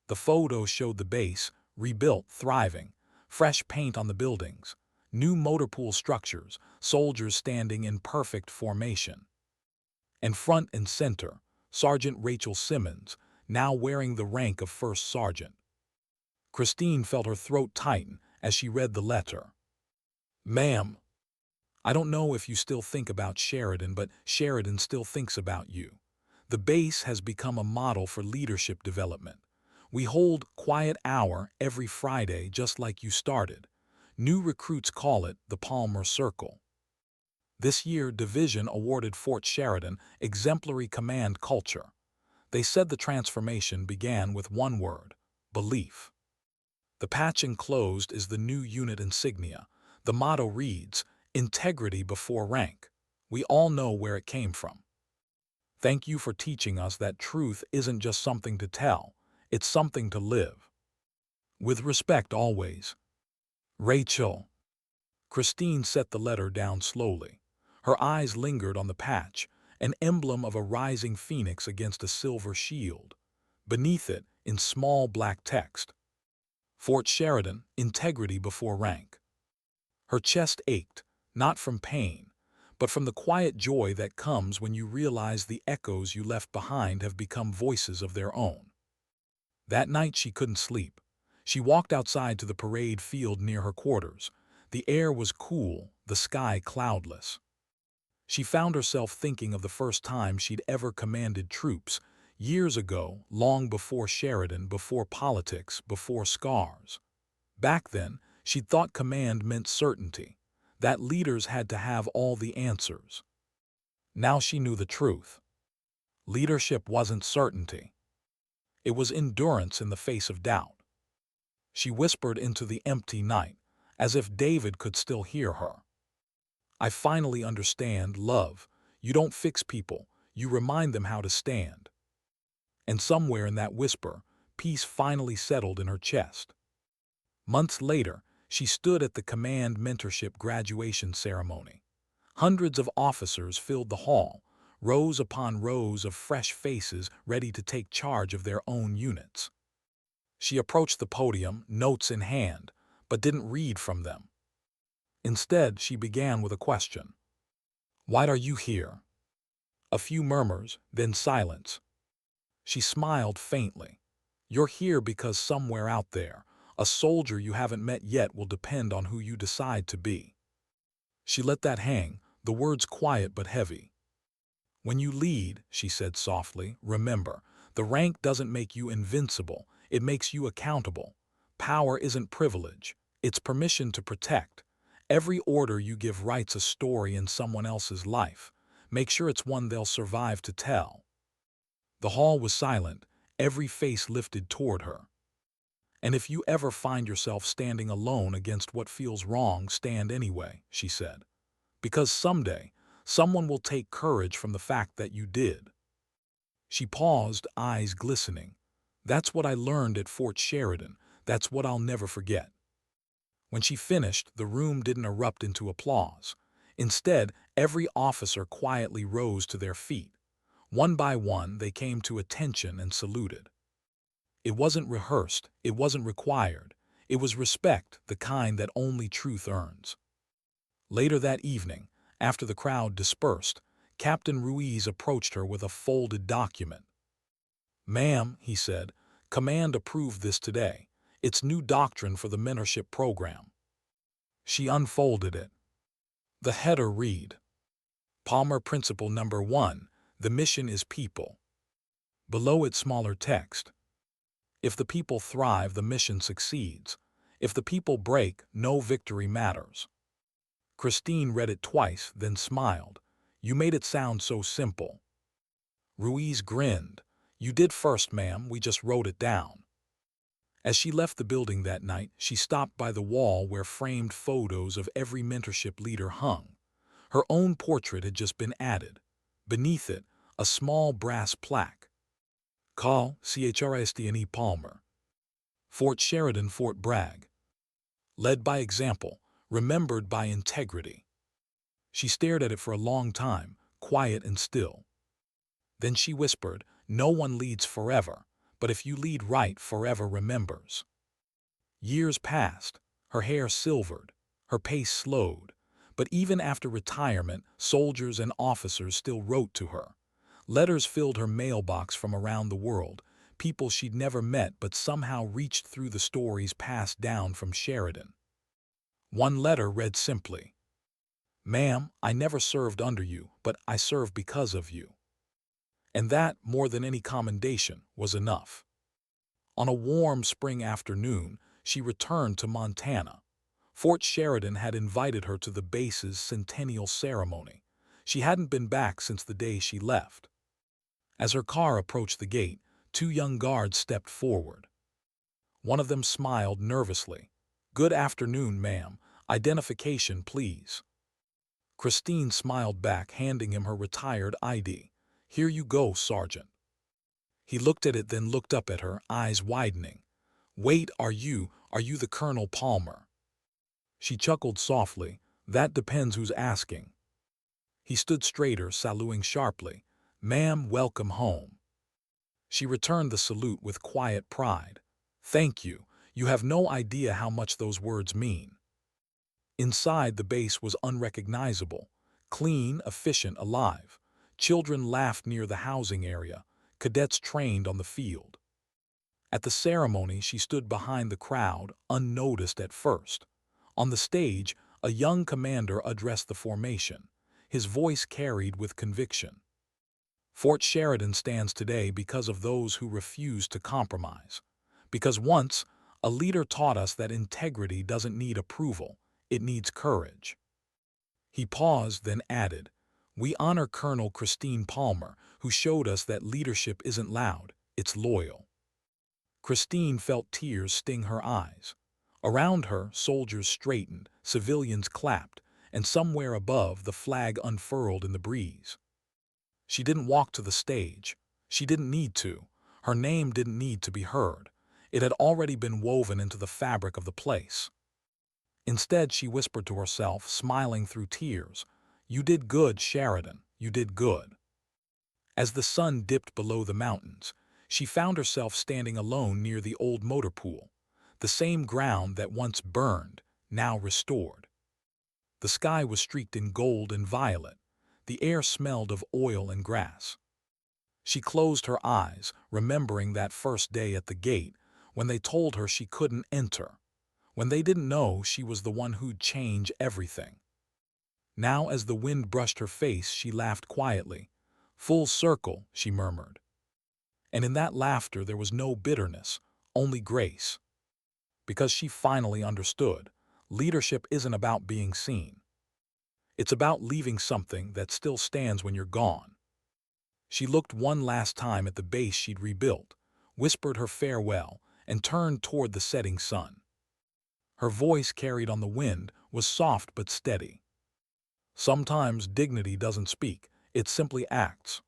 The photo showed the base, rebuilt, thriving, fresh paint on the buildings, new motor pool structures, soldiers standing in perfect formation. And front and center, Sergeant Rachel Simmons, now wearing the rank of first sergeant. Christine felt her throat tighten as she read the letter. "Ma'am, I don't know if you still think about Sheridan, but Sheridan still thinks about you. The base has become a model for leadership development. We hold quiet hour every Friday just like you started. New recruits call it the Palmer Circle. This year, Division awarded Fort Sheridan exemplary command culture. They said the transformation began with one word, belief." The patch enclosed is the new unit insignia. The motto reads, "Integrity before rank." We all know where it came from. Thank you for teaching us that truth isn't just something to tell, it's something to live. With respect always. Rachel. Christine set the letter down slowly. Her eyes lingered on the patch, an emblem of a rising phoenix against a silver shield. Beneath it, in small black text, Fort Sheridan, integrity before rank. Her chest ached, not from pain, but from the quiet joy that comes when you realize the echoes you left behind have become voices of their own. That night she couldn't sleep. She walked outside to the parade field near her quarters. The air was cool, the sky cloudless. She found herself thinking of the first time she'd ever commanded troops, years ago, long before Sheridan, before politics, before scars. Back then, she'd thought command meant certainty, that leaders had to have all the answers. Now she knew the truth. Leadership wasn't certainty. It was endurance in the face of doubt. She whispered into the empty night, as if David could still hear her. "I finally understand, love. You don't fix people, you remind them how to stand." And somewhere in that whisper, peace finally settled in her chest. Months later, she stood at the command mentorship graduation ceremony. Hundreds of officers filled the hall, rows upon rows of fresh faces ready to take charge of their own units. She approached the podium, notes in hand, but didn't read from them. Instead, she began with a question. "Why are you here?" A few murmurs, then silence. She smiled faintly. "You're here because somewhere out there, a soldier you haven't met yet will depend on who you decide to be." She let that hang, the words quiet but heavy. "When you lead," she said softly, "remember, the rank doesn't make you invincible, it makes you accountable. Power isn't privilege, it's permission to protect. Every order you give writes a story in someone else's life. Make sure it's one they'll survive to tell." The hall was silent, every face lifted toward her. "And if you ever find yourself standing alone against what feels wrong, stand anyway," she said. "Because someday, someone will take courage from the fact that you did." She paused, eyes glistening. "That's what I learned at Fort Sheridan. That's what I'll never forget." When she finished, the room didn't erupt into applause. Instead, every officer quietly rose to their feet. One by one, they came to attention and saluted. It wasn't rehearsed, it wasn't required. It was respect, the kind that only truth earns. Later that evening, after the crowd dispersed, Captain Ruiz approached her with a folded document. "Ma'am," he said, "Command approved this today. It's new doctrine for the mentorship program." She unfolded it. The header read, "Palmer Principle Number 1, the mission is people." Below it, smaller text, "If the people thrive, the mission succeeds. If the people break, no victory matters." Christine read it twice, then smiled. "You made it sound so simple." Ruiz grinned. "You did first, ma'am, we just wrote it down." As she left the building that night, she stopped by the wall where framed photos of every mentorship leader hung. Her own portrait had just been added. Beneath it, a small brass plaque. Call Chrstne Palmer. Fort Sheridan, Fort Bragg. Led by example, remembered by integrity. She stared at it for a long time, quiet and still. Then she whispered, "No one leads forever, but if you lead right, forever remembers." Years passed, her hair silvered, her pace slowed, but even after retirement, soldiers and officers still wrote to her. Letters filled her mailbox from around the world, people she'd never met but somehow reached through the stories passed down from Sheridan. One letter read simply, "Ma'am, I never served under you, but I served because of you." And that, more than any commendation, was enough. On a warm spring afternoon, she returned to Montana. Fort Sheridan had invited her to the base's centennial ceremony. She hadn't been back since the day she left. As her car approached the gate, two young guards stepped forward. One of them smiled nervously. "Good afternoon, ma'am. Identification, please." Christine smiled back, handing him her retired ID. "Here you go, Sergeant." He looked at it, then looked up at her, eyes widening. "Wait, are you the Colonel Palmer?" She chuckled softly. "That depends who's asking." He stood straighter, saluting sharply. "Ma'am, welcome home." She returned the salute with quiet pride. "Thank you. You have no idea how much those words mean." Inside, the base was unrecognizable. Clean, efficient, alive. Children laughed near the housing area. Cadets trained on the field. At the ceremony, she stood behind the crowd, unnoticed at first. On the stage, a young commander addressed the formation. His voice carried with conviction. "Fort Sheridan stands today because of those who refuse to compromise. Because once, a leader taught us that integrity doesn't need approval, it needs courage." He paused, then added, "We honor Colonel Christine Palmer, who showed us that leadership isn't loud, it's loyal." Christine felt tears sting her eyes. Around her, soldiers straightened, civilians clapped, and somewhere above, the flag unfurled in the breeze. She didn't walk to the stage. She didn't need to. Her name didn't need to be heard. It had already been woven into the fabric of the place. Instead, she whispered to herself, smiling through tears, "You did good, Sheridan. You did good." As the sun dipped below the mountains, she found herself standing alone near the old motor pool, the same ground that once burned, now restored. The sky was streaked in gold and violet. The air smelled of oil and grass. She closed her eyes, remembering that first day at the gate, when they told her she couldn't enter, when they didn't know she was the one who'd change everything. Now, as the wind brushed her face, she laughed quietly. "Full circle," she murmured. And in that laughter there was no bitterness, only grace. Because she finally understood, leadership isn't about being seen. It's about leaving something that still stands when you're gone. She looked one last time at the base she'd rebuilt, whispered her farewell, and turned toward the setting sun. Her voice, carried on the wind, was soft but steady. "Sometimes dignity doesn't speak, it simply acts."